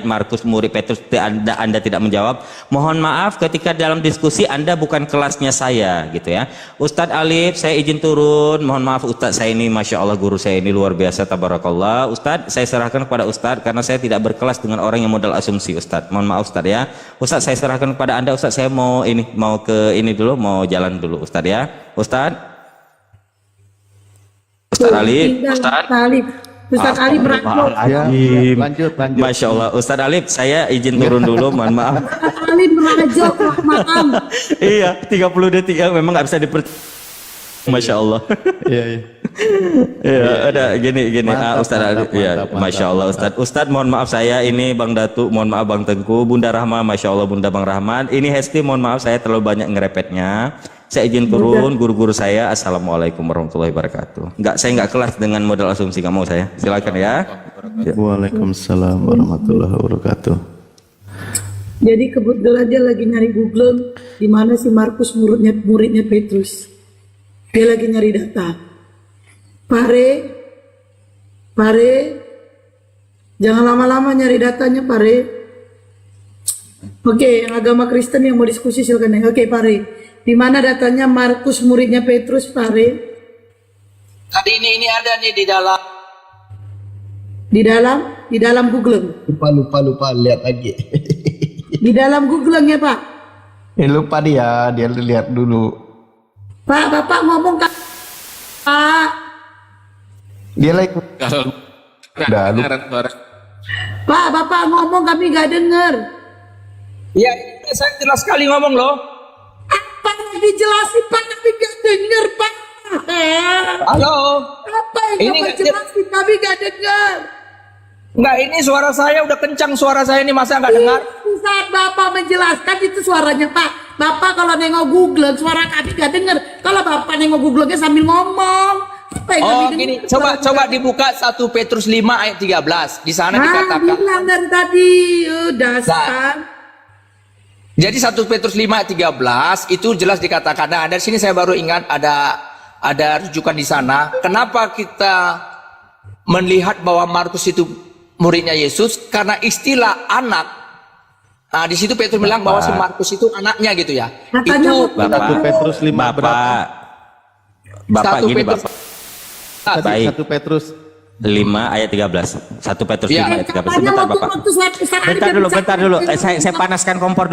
[SPEAKER 7] Markus murid Petrus, Anda tidak menjawab. Mohon maaf ketika dalam diskusi Anda bukan kelasnya saya gitu ya. Ustadz Alif, saya izin turun. Mohon maaf Ustadz, saya ini Masya Allah guru saya ini luar biasa, tabarakallah. Ustadz, saya serahkan kepada Ustadz karena saya tidak berkelas dengan orang yang modal asumsi Ustadz. Mohon maaf Ustadz ya. Ustadz, saya serahkan kepada Anda Ustadz, saya mau ke ini dulu, mau jalan dulu Ustadz ya. Ustadz Ali, Ustadz
[SPEAKER 2] Ali merangkul.
[SPEAKER 3] Ya, lanjut.
[SPEAKER 7] Masya Allah, Ustadz Alif, saya izin turun dulu, mohon maaf.
[SPEAKER 2] Ustaz Ali merajok maaf.
[SPEAKER 7] Iya, 30 detik ya, memang nggak bisa Masya Allah.
[SPEAKER 3] Iya.
[SPEAKER 7] Iya, ada gini.
[SPEAKER 3] Mantap,
[SPEAKER 7] Ustadz Ali,
[SPEAKER 3] mantap,
[SPEAKER 7] ya,
[SPEAKER 3] mantap,
[SPEAKER 7] Masya Allah
[SPEAKER 3] mantap.
[SPEAKER 7] Ustadz, mohon maaf saya ini Bang Datu, mohon maaf Bang Tengku, Bunda Rahma, Masya Allah Bunda Bang Rahman. Ini Hesti, mohon maaf saya terlalu banyak ngerepetnya. Saya izin turun, guru-guru saya. Assalamualaikum warahmatullahi wabarakatuh. Saya nggak kelas dengan modal asumsi, nggak mau saya. Silakan ya.
[SPEAKER 3] Waalaikumsalam warahmatullahi wabarakatuh.
[SPEAKER 2] Jadi kebetulan dia lagi nyari Google di mana si Markus muridnya Petrus. Dia lagi nyari data. Pare, jangan lama-lama nyari datanya Pare. Oke, yang agama Kristen yang mau diskusi silakan ya. Oke Pare, di mana datanya Markus muridnya Petrus Pare?
[SPEAKER 5] Tadi ini ada nih di
[SPEAKER 2] dalam Google.
[SPEAKER 6] Lupa lihat lagi.
[SPEAKER 2] Di dalam Google ya Pak.
[SPEAKER 6] Lupa dia lihat dulu.
[SPEAKER 2] Pak, Bapak ngomong kan? Pak.
[SPEAKER 6] Dia lagi udah lupa.
[SPEAKER 2] Pak, Bapak ngomong kami gak dengar.
[SPEAKER 5] Iya, saya jelas sekali ngomong loh.
[SPEAKER 2] Apa yang dijelasin Pak? Kami gak dengar Pak.
[SPEAKER 5] Halo.
[SPEAKER 2] Apa yang
[SPEAKER 5] Ini
[SPEAKER 2] Bapak
[SPEAKER 5] nggak-
[SPEAKER 2] jelasin? Kami gak dengar.
[SPEAKER 5] Enggak, ini suara saya udah kencang, suara saya ini masa nggak dengar?
[SPEAKER 2] Saat Bapak menjelaskan itu suaranya Pak. Bapak kalau nengok Google suara kami gak dengar. Kalau Bapak nengok Google-nya sambil ngomong. Apa yang
[SPEAKER 5] Oh
[SPEAKER 2] kami
[SPEAKER 5] gini,
[SPEAKER 2] dengar?
[SPEAKER 5] coba dibuka 1 Petrus 5 ayat 13. Di sana dikatakan.
[SPEAKER 2] bilang dari tadi, dasar.
[SPEAKER 5] Jadi 1 Petrus 5 ayat 13 itu jelas dikatakan. Nah, dari sini saya baru ingat ada rujukan di sana. Kenapa kita melihat bahwa Markus itu muridnya Yesus? Karena istilah anak. Nah, di situ Petrus bilang bahwa si Markus itu anaknya gitu ya.
[SPEAKER 2] Katanya
[SPEAKER 5] Itu
[SPEAKER 2] mau-
[SPEAKER 3] 1 Petrus 5 berapa?
[SPEAKER 7] Bapak
[SPEAKER 5] 1
[SPEAKER 7] gini
[SPEAKER 5] Petrus.
[SPEAKER 7] Bapak.
[SPEAKER 3] Tadi
[SPEAKER 7] Baik.
[SPEAKER 3] 1 Petrus
[SPEAKER 7] 5 ayat 13. 1 Petrus
[SPEAKER 5] Iya.
[SPEAKER 7] 5 ayat 13.
[SPEAKER 2] Katanya
[SPEAKER 7] Bentar
[SPEAKER 2] waktu
[SPEAKER 7] Bapak. Bentar dulu. Saya panaskan kompor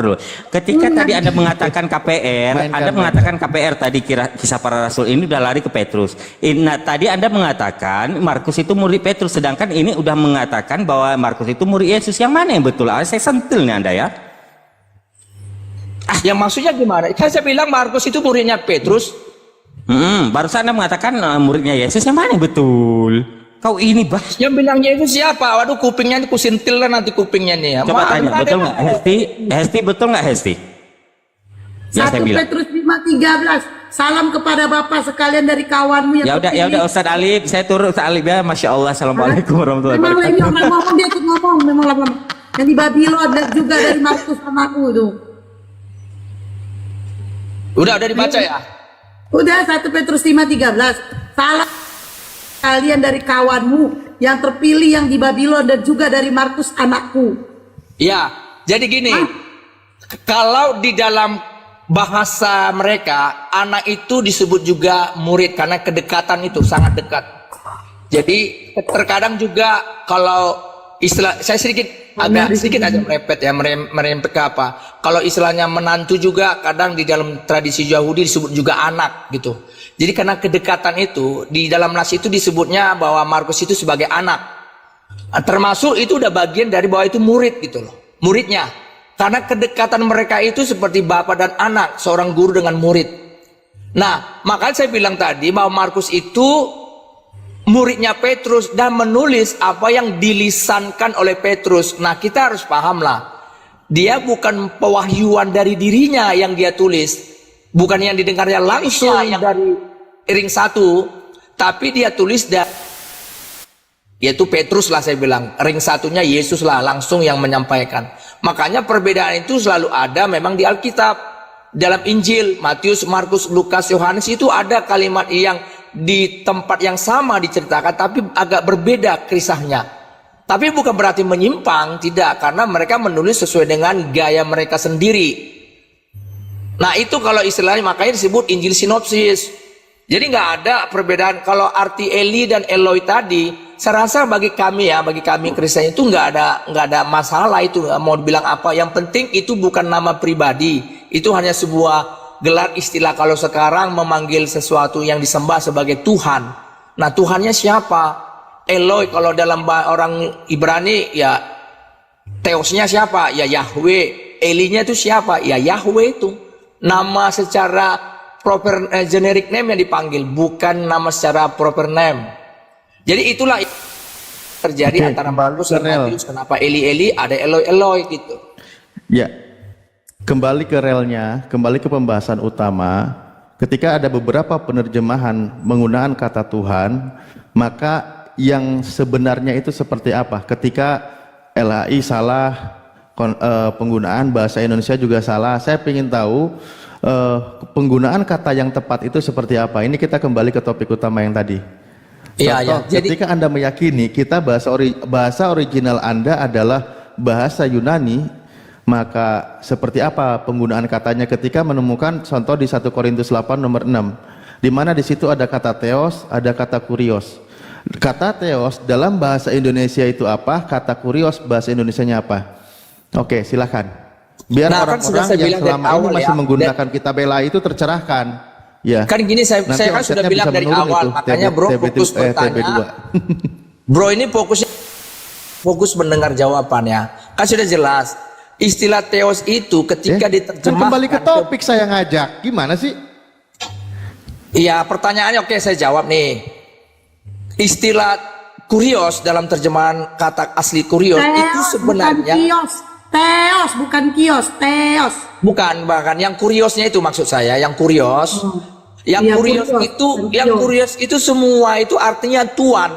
[SPEAKER 7] dulu. Ketika tadi Anda mengatakan KPR,
[SPEAKER 3] Mainkan,
[SPEAKER 7] Anda mengatakan KPR tadi kisah para rasul ini udah lari ke Petrus. Nah, tadi Anda mengatakan Markus itu murid Petrus, sedangkan ini udah mengatakan bahwa Markus itu murid Yesus. Yang mana yang betul? Saya sentil nih Anda ya.
[SPEAKER 5] Yang maksudnya gimana? Kan saya bilang Markus itu muridnya Petrus.
[SPEAKER 7] Barusan Anda mengatakan muridnya Yesus. Yang mana yang betul? Kau ini bah.
[SPEAKER 5] Yang bilang Yesus siapa? Waduh, kupingnya ini kusintil lah nanti kupingnya nih ya.
[SPEAKER 7] Coba
[SPEAKER 5] Maaf,
[SPEAKER 7] tanya,
[SPEAKER 5] ada-
[SPEAKER 7] betul nggak Hesti? Hesti betul nggak Hesti? Ya
[SPEAKER 2] 1
[SPEAKER 7] saya bilang.
[SPEAKER 2] Petrus 5:13. Salam kepada Bapak sekalian dari kawanmu yang
[SPEAKER 7] Ya udah Ustadz Alif, saya turut Ustadz Alif ya. Masya Allah, assalamualaikum warahmatullahi
[SPEAKER 2] Memang
[SPEAKER 7] wabarakatuh.
[SPEAKER 2] ini orang ngomong, dia ikut ngomong, memang lama. Yang di Babylon dan juga dari Markus anakku tuh.
[SPEAKER 5] Udah dibaca ya?
[SPEAKER 2] Udah 1 Petrus 5:13. Salam kalian dari kawanmu yang terpilih yang di Babylon dan juga dari Markus anakku.
[SPEAKER 5] Ya, jadi gini. Kalau di dalam bahasa mereka, anak itu disebut juga murid karena kedekatan itu sangat dekat. Jadi terkadang juga kalau istilah saya agak sedikit aja merepet ya, merempet ke apa. Kalau istilahnya menantu juga kadang di dalam tradisi Yahudi disebut juga anak gitu. Jadi karena kedekatan itu di dalam nas itu disebutnya bahwa Markus itu sebagai anak. Termasuk itu udah bagian dari bahwa itu murid gitu loh. Muridnya. Karena kedekatan mereka itu seperti bapak dan anak, seorang guru dengan murid. Nah, makanya saya bilang tadi bahwa Markus itu muridnya Petrus dan menulis apa yang dilisankan oleh Petrus. Nah, kita harus pahamlah. Dia bukan pewahyuan dari dirinya yang dia tulis. Bukan yang didengarnya langsung dari ring 1. Tapi dia tulis dari, yaitu Petrus lah saya bilang. Ring 1-nya Yesus lah langsung yang menyampaikan. Makanya perbedaan itu selalu ada memang di Alkitab. Dalam Injil, Matius, Markus, Lukas, Yohanes itu ada kalimat yang di tempat yang sama diceritakan tapi agak berbeda kisahnya. Tapi bukan berarti menyimpang, tidak, karena mereka menulis sesuai dengan gaya mereka sendiri. Nah itu kalau istilahnya makanya disebut Injil sinopsis. Jadi nggak ada perbedaan. Kalau arti Eli dan Eloi tadi, saya rasa bagi kami Kristen itu nggak ada masalah itu mau dibilang apa. Yang penting itu bukan nama pribadi, itu hanya sebuah gelar istilah kalau sekarang memanggil sesuatu yang disembah sebagai Tuhan. Nah Tuhannya siapa? Eloi kalau dalam orang Ibrani ya Theosnya siapa? Ya Yahweh. Elinya itu siapa? Ya Yahweh itu. Nama secara proper generic name yang dipanggil, bukan nama secara proper name. Jadi itulah terjadi antara Markus dan Matius. Kenapa Eli ada Eloi gitu.
[SPEAKER 3] Ya, kembali ke relnya, kembali ke pembahasan utama. Ketika ada beberapa penerjemahan menggunakan kata Tuhan, maka yang sebenarnya itu seperti apa? Ketika LHI salah, penggunaan bahasa Indonesia juga salah. Saya ingin tahu penggunaan kata yang tepat itu seperti apa. Ini kita kembali ke topik utama yang tadi.
[SPEAKER 5] Iya,
[SPEAKER 3] Contoh, ketika Anda meyakini kita bahasa original Anda adalah bahasa Yunani, maka seperti apa penggunaan katanya ketika menemukan contoh di 1 Korintus 8 nomor 6, di mana di situ ada kata theos, ada kata kurios. Kata theos dalam bahasa Indonesia itu apa? Kata kurios bahasa Indonesianya apa? Oke, silakan. Biar
[SPEAKER 5] Nah, kan sudah
[SPEAKER 3] orang-orang
[SPEAKER 5] saya
[SPEAKER 3] yang
[SPEAKER 5] bilang dari
[SPEAKER 3] selama ini
[SPEAKER 5] awal
[SPEAKER 3] masih
[SPEAKER 5] ya,
[SPEAKER 3] menggunakan kitab Bela itu tercerahkan. Ya.
[SPEAKER 5] Kan gini saya
[SPEAKER 3] Nanti
[SPEAKER 5] kan sudah
[SPEAKER 3] omsetnya
[SPEAKER 5] bilang
[SPEAKER 3] bisa
[SPEAKER 5] dari
[SPEAKER 3] menurun
[SPEAKER 5] awal,
[SPEAKER 3] itu,
[SPEAKER 5] makanya bro fokus bertanya. Bro ini fokus mendengar jawabannya. Kan sudah jelas. Istilah theos itu ketika
[SPEAKER 3] Kan
[SPEAKER 5] diterjemahkan
[SPEAKER 3] kembali ke topik saya ngajak. Gimana sih?
[SPEAKER 5] Iya, pertanyaannya oke saya jawab nih. Istilah kurios dalam terjemahan kata asli kurios itu sebenarnya
[SPEAKER 2] bukan kios, teos.
[SPEAKER 5] bukan, bahkan yang kuriosnya itu maksud saya, yang kurios Yang
[SPEAKER 2] Iya,
[SPEAKER 5] kurios
[SPEAKER 2] kurios.
[SPEAKER 5] itu, yang kurios itu semua itu artinya Tuhan.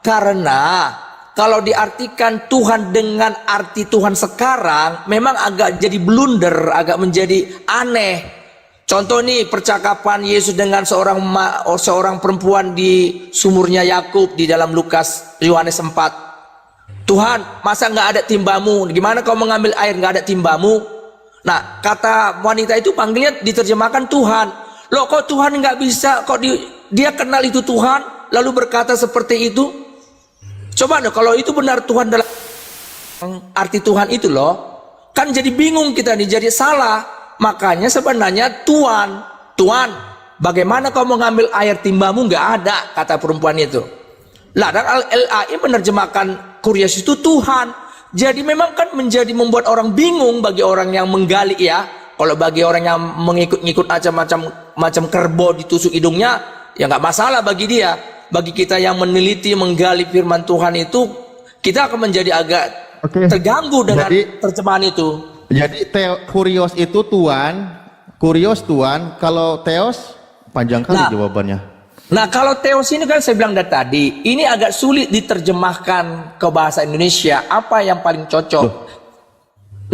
[SPEAKER 5] Karena kalau diartikan Tuhan dengan arti Tuhan sekarang, memang agak jadi blunder, agak menjadi aneh. Contoh nih percakapan Yesus dengan seorang perempuan di sumurnya Yakub di dalam Yohanes 4. Tuhan, masa nggak ada timbamu? Gimana kau mengambil air nggak ada timbamu? Nah, kata wanita itu panggilnya diterjemahkan Tuhan. Loh, kok Tuhan nggak bisa? Kok dia kenal itu Tuhan, lalu berkata seperti itu? Coba deh, kalau itu benar Tuhan dalam arti Tuhan itu loh, kan jadi bingung kita nih, jadi salah. Makanya sebenarnya Tuhan, bagaimana kau mengambil air timbamu? Nggak ada, kata perempuan itu. Lah, dan LAI menerjemahkan kurios itu Tuhan. Jadi memang kan membuat orang bingung bagi orang yang menggali ya. Kalau bagi orang yang mengikut-ngikut macam kerbau ditusuk hidungnya, ya nggak masalah bagi dia. Bagi kita yang meneliti, menggali firman Tuhan itu, kita akan menjadi agak terganggu dengan terjemahan itu.
[SPEAKER 3] Jadi kurios itu Tuhan, kurios Tuhan. Kalau teos panjang kali jawabannya.
[SPEAKER 5] Nah, kalau teos ini kan saya bilang dari tadi, ini agak sulit diterjemahkan ke bahasa Indonesia. Apa yang paling cocok?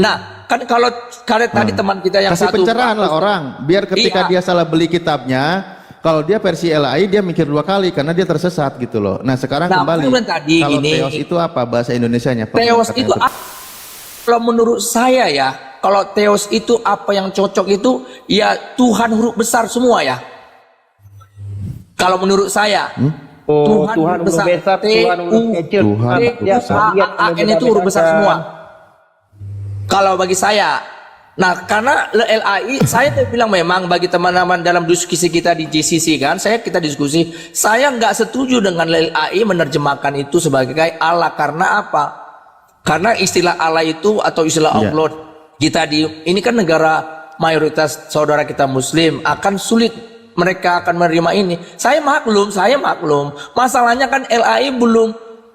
[SPEAKER 5] Nah, kan kalau tadi teman kita yang
[SPEAKER 3] kasih
[SPEAKER 5] satu
[SPEAKER 3] pencerahan lah orang, biar ketika dia salah beli kitabnya, kalau dia versi LAI dia mikir 2 kali karena dia tersesat gitu loh. Nah sekarang kembali,
[SPEAKER 5] tadi
[SPEAKER 3] kalau
[SPEAKER 5] gini,
[SPEAKER 3] teos itu apa bahasa Indonesianya?
[SPEAKER 5] Teos itu kalau menurut saya ya, kalau teos itu apa yang cocok itu ya Tuhan huruf besar semua ya. Kalau menurut saya, Tuhan huruf besar,
[SPEAKER 6] Tuhan huruf kecil,
[SPEAKER 5] T-U-H-A-N itu huruf besar semua. Kalau bagi saya, nah karena LAI, saya bilang memang bagi teman-teman dalam diskusi kita di JCC kan, kita diskusi, saya nggak setuju dengan LAI menerjemahkan itu sebagai Allah. Karena apa? Karena istilah Allah itu atau istilah Allah kita ini kan negara mayoritas saudara kita Muslim, akan sulit mereka akan menerima ini. Saya maklum. Masalahnya kan LAI belum.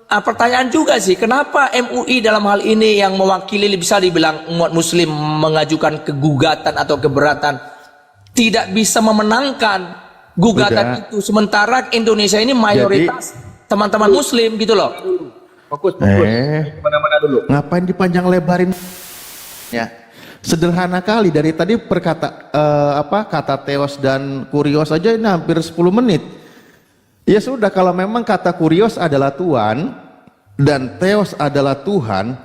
[SPEAKER 5] Pertanyaan juga sih, kenapa MUI dalam hal ini yang mewakili bisa dibilang umat Muslim mengajukan kegugatan atau keberatan tidak bisa memenangkan gugatan itu, sementara Indonesia ini mayoritas teman-teman Muslim gitu loh.
[SPEAKER 6] Fokus kemana-mana dulu.
[SPEAKER 3] Ngapain dipanjang lebarin? Ya, sederhana kali dari tadi kata teos dan kurios aja ini hampir 10 menit. Ya sudah, kalau memang kata kurios adalah Tuhan dan teos adalah Tuhan,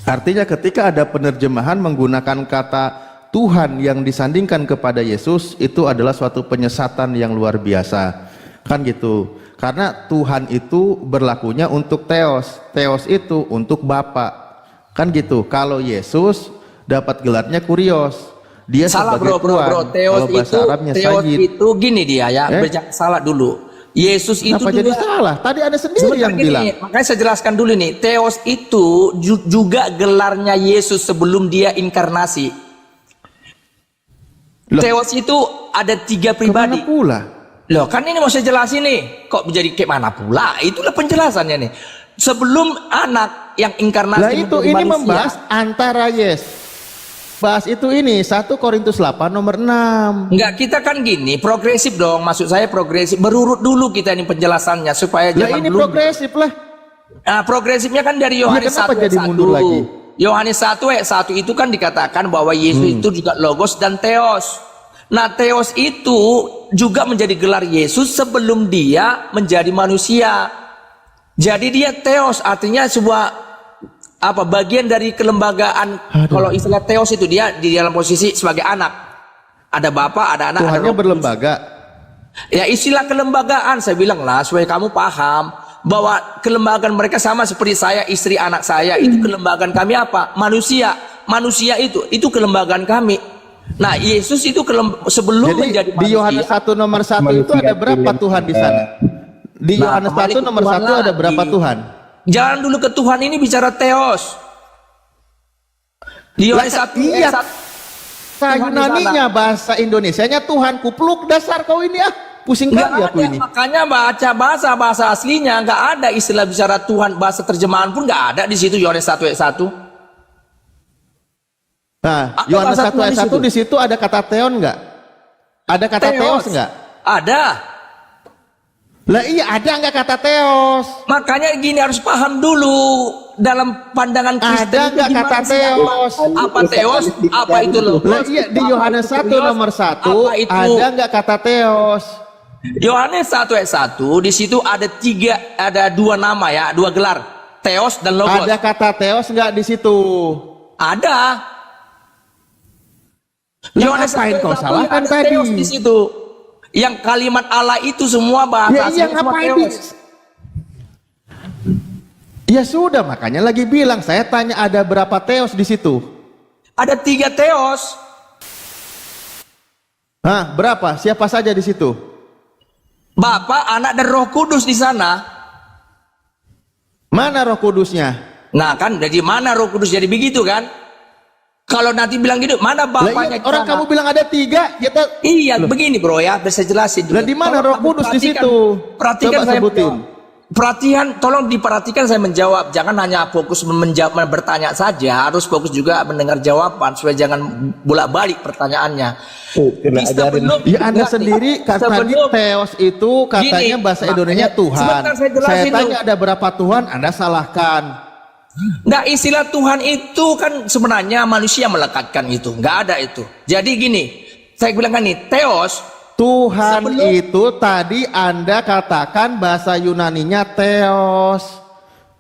[SPEAKER 3] artinya ketika ada penerjemahan menggunakan kata Tuhan yang disandingkan kepada Yesus, itu adalah suatu penyesatan yang luar biasa. Kan gitu. Karena Tuhan itu berlakunya untuk teos, teos itu untuk Bapa. Kan gitu. Kalau Yesus dapat gelarnya kurios. Dia
[SPEAKER 5] salah
[SPEAKER 3] sebagai
[SPEAKER 5] bro.
[SPEAKER 3] Tuhan.
[SPEAKER 5] Teos
[SPEAKER 3] Kalau bahasa Arabnya
[SPEAKER 5] teos
[SPEAKER 3] Sayyid.
[SPEAKER 5] itu gini dia ya, salah dulu. Yesus itu
[SPEAKER 3] Kenapa jadi salah? Tadi ada sendiri yang bilang.
[SPEAKER 5] Makanya saya jelaskan dulu nih. Teos itu juga gelarnya Yesus sebelum dia inkarnasi.
[SPEAKER 3] Loh,
[SPEAKER 5] Teos itu ada 3 pribadi.
[SPEAKER 3] Kemana pula?
[SPEAKER 5] Loh, kan ini mau saya jelasin nih. Kok menjadi kayak mana pula? Itulah penjelasannya nih. Sebelum anak yang inkarnasi
[SPEAKER 3] Lah itu
[SPEAKER 5] menjadi
[SPEAKER 3] ini
[SPEAKER 5] manusia,
[SPEAKER 3] membahas antara Yesus. Bahas itu ini 1 Korintus 8 nomor 6.
[SPEAKER 5] enggak, kita kan gini, progresif dong. Maksud saya progresif. Berurut dulu kita ini penjelasannya supaya
[SPEAKER 3] Lah
[SPEAKER 5] jangan
[SPEAKER 3] ini
[SPEAKER 5] blunder.
[SPEAKER 3] progresif lah.
[SPEAKER 5] Nah, progresifnya kan dari Yohanes
[SPEAKER 3] kenapa
[SPEAKER 5] 1
[SPEAKER 3] jadi
[SPEAKER 5] ayat
[SPEAKER 3] mundur
[SPEAKER 5] 1.
[SPEAKER 3] lagi?
[SPEAKER 5] Yohanes 1 ayat 1 itu kan dikatakan bahwa Yesus itu juga logos dan theos. Nah, theos itu juga menjadi gelar Yesus sebelum dia menjadi manusia. Jadi dia theos, artinya sebuah bagian dari kelembagaan. Kalau istilah theos itu dia di dalam posisi sebagai anak. Ada bapak, ada anak,
[SPEAKER 3] Tuhannya
[SPEAKER 5] ada roh.
[SPEAKER 3] berlembaga.
[SPEAKER 5] Ya, istilah kelembagaan saya bilang lah supaya kamu paham bahwa kelembagaan mereka sama seperti saya, istri, anak saya. Itu kelembagaan kami apa? Manusia. Manusia itu kelembagaan kami. Nah, Yesus itu sebelum
[SPEAKER 3] Jadi
[SPEAKER 5] menjadi
[SPEAKER 3] di Yohanes
[SPEAKER 5] manusia.
[SPEAKER 3] 1 nomor 1 itu ada berapa Tuhan di sana? Di
[SPEAKER 5] Nah,
[SPEAKER 3] Yohanes
[SPEAKER 5] kembali
[SPEAKER 3] 1
[SPEAKER 5] ke
[SPEAKER 3] nomor
[SPEAKER 5] Tuhan
[SPEAKER 3] 1 ada berapa
[SPEAKER 5] lagi.
[SPEAKER 3] Tuhan?
[SPEAKER 5] Jangan dulu ke Tuhan, ini bicara theos. Di Yohanes 1
[SPEAKER 3] Iya.
[SPEAKER 5] ayat 1.
[SPEAKER 3] Yunaninya bahasa Indonesianya Tuhan, kupluk dasar kau ini pusing
[SPEAKER 5] Nggak
[SPEAKER 3] kali aku
[SPEAKER 5] ada,
[SPEAKER 3] ini.
[SPEAKER 5] makanya baca bahasa aslinya nggak ada istilah bicara Tuhan, bahasa terjemahan pun nggak ada di situ Yohanes 1 ayat 1.
[SPEAKER 3] Nah,
[SPEAKER 5] Apa
[SPEAKER 3] Yohanes
[SPEAKER 5] bahasa
[SPEAKER 3] 1 ayat
[SPEAKER 5] Tuhan
[SPEAKER 3] 1 di situ ada kata theon enggak? Ada kata teos nggak?
[SPEAKER 5] Ada.
[SPEAKER 3] Lah iya, ada nggak kata teos?
[SPEAKER 5] Makanya gini, harus paham dulu dalam pandangan Kristen
[SPEAKER 3] Ada
[SPEAKER 5] itu
[SPEAKER 3] nggak
[SPEAKER 5] gimana
[SPEAKER 3] kata
[SPEAKER 5] sih?
[SPEAKER 3] teos?
[SPEAKER 5] Apa teos? Apa itu loh?
[SPEAKER 3] Lah iya, di Yohanes 1 nomor 1
[SPEAKER 5] Apa itu?
[SPEAKER 3] ada nggak kata teos?
[SPEAKER 5] Yohanes 1 ayat 1, di situ ada dua nama ya, dua gelar, Theos dan Logos.
[SPEAKER 3] Ada kata teos nggak di situ?
[SPEAKER 5] Ada.
[SPEAKER 3] Lah, ngapain kau salahkan
[SPEAKER 5] ada
[SPEAKER 3] tadi?
[SPEAKER 5] Theos di situ. Yang kalimat Allah itu semua bahasa
[SPEAKER 3] Ya iya,
[SPEAKER 5] aslinya semua
[SPEAKER 3] ngapain
[SPEAKER 5] Theos.
[SPEAKER 3] Ya sudah, makanya lagi bilang, saya tanya ada berapa teos di situ?
[SPEAKER 5] Ada 3 Theos.
[SPEAKER 3] Hah, berapa? Siapa saja di situ?
[SPEAKER 5] Bapa, Anak dan Roh Kudus di sana.
[SPEAKER 3] Mana Roh Kudusnya?
[SPEAKER 5] Nah kan, dari mana Roh Kudus jadi begitu kan? Kalau nanti bilang gitu, mana
[SPEAKER 3] Lah
[SPEAKER 5] bapaknya
[SPEAKER 3] iya,
[SPEAKER 5] di
[SPEAKER 3] orang
[SPEAKER 5] sana?
[SPEAKER 3] kamu bilang ada 3, ya tak?
[SPEAKER 5] Iya, begini bro ya, bisa jelasin.
[SPEAKER 3] Lah di mana
[SPEAKER 5] Tolong
[SPEAKER 3] Roh
[SPEAKER 5] kamu
[SPEAKER 3] Kudus di
[SPEAKER 5] perhatikan.
[SPEAKER 3] situ?
[SPEAKER 5] Perhatikan
[SPEAKER 3] Coba
[SPEAKER 5] saya
[SPEAKER 3] sebutin.
[SPEAKER 5] Perhatian, tolong diperhatikan saya menjawab. Jangan hanya fokus bertanya saja, harus fokus juga mendengar jawaban supaya jangan bolak-balik pertanyaannya.
[SPEAKER 3] Ya Anda sendiri tadi teos itu katanya
[SPEAKER 5] Gini,
[SPEAKER 3] bahasa Indonesia
[SPEAKER 5] makanya,
[SPEAKER 3] Tuhan.
[SPEAKER 5] sebentar saya jelasin
[SPEAKER 3] Saya tanya
[SPEAKER 5] dulu.
[SPEAKER 3] ada berapa Tuhan, Anda salahkan.
[SPEAKER 5] Nah, istilah Tuhan itu kan sebenarnya manusia melekatkan itu, nggak ada itu. Jadi gini, saya bilang kan nih, Theos.
[SPEAKER 3] Tuhan
[SPEAKER 5] Sebelum-
[SPEAKER 3] itu tadi Anda katakan bahasa Yunaninya teos.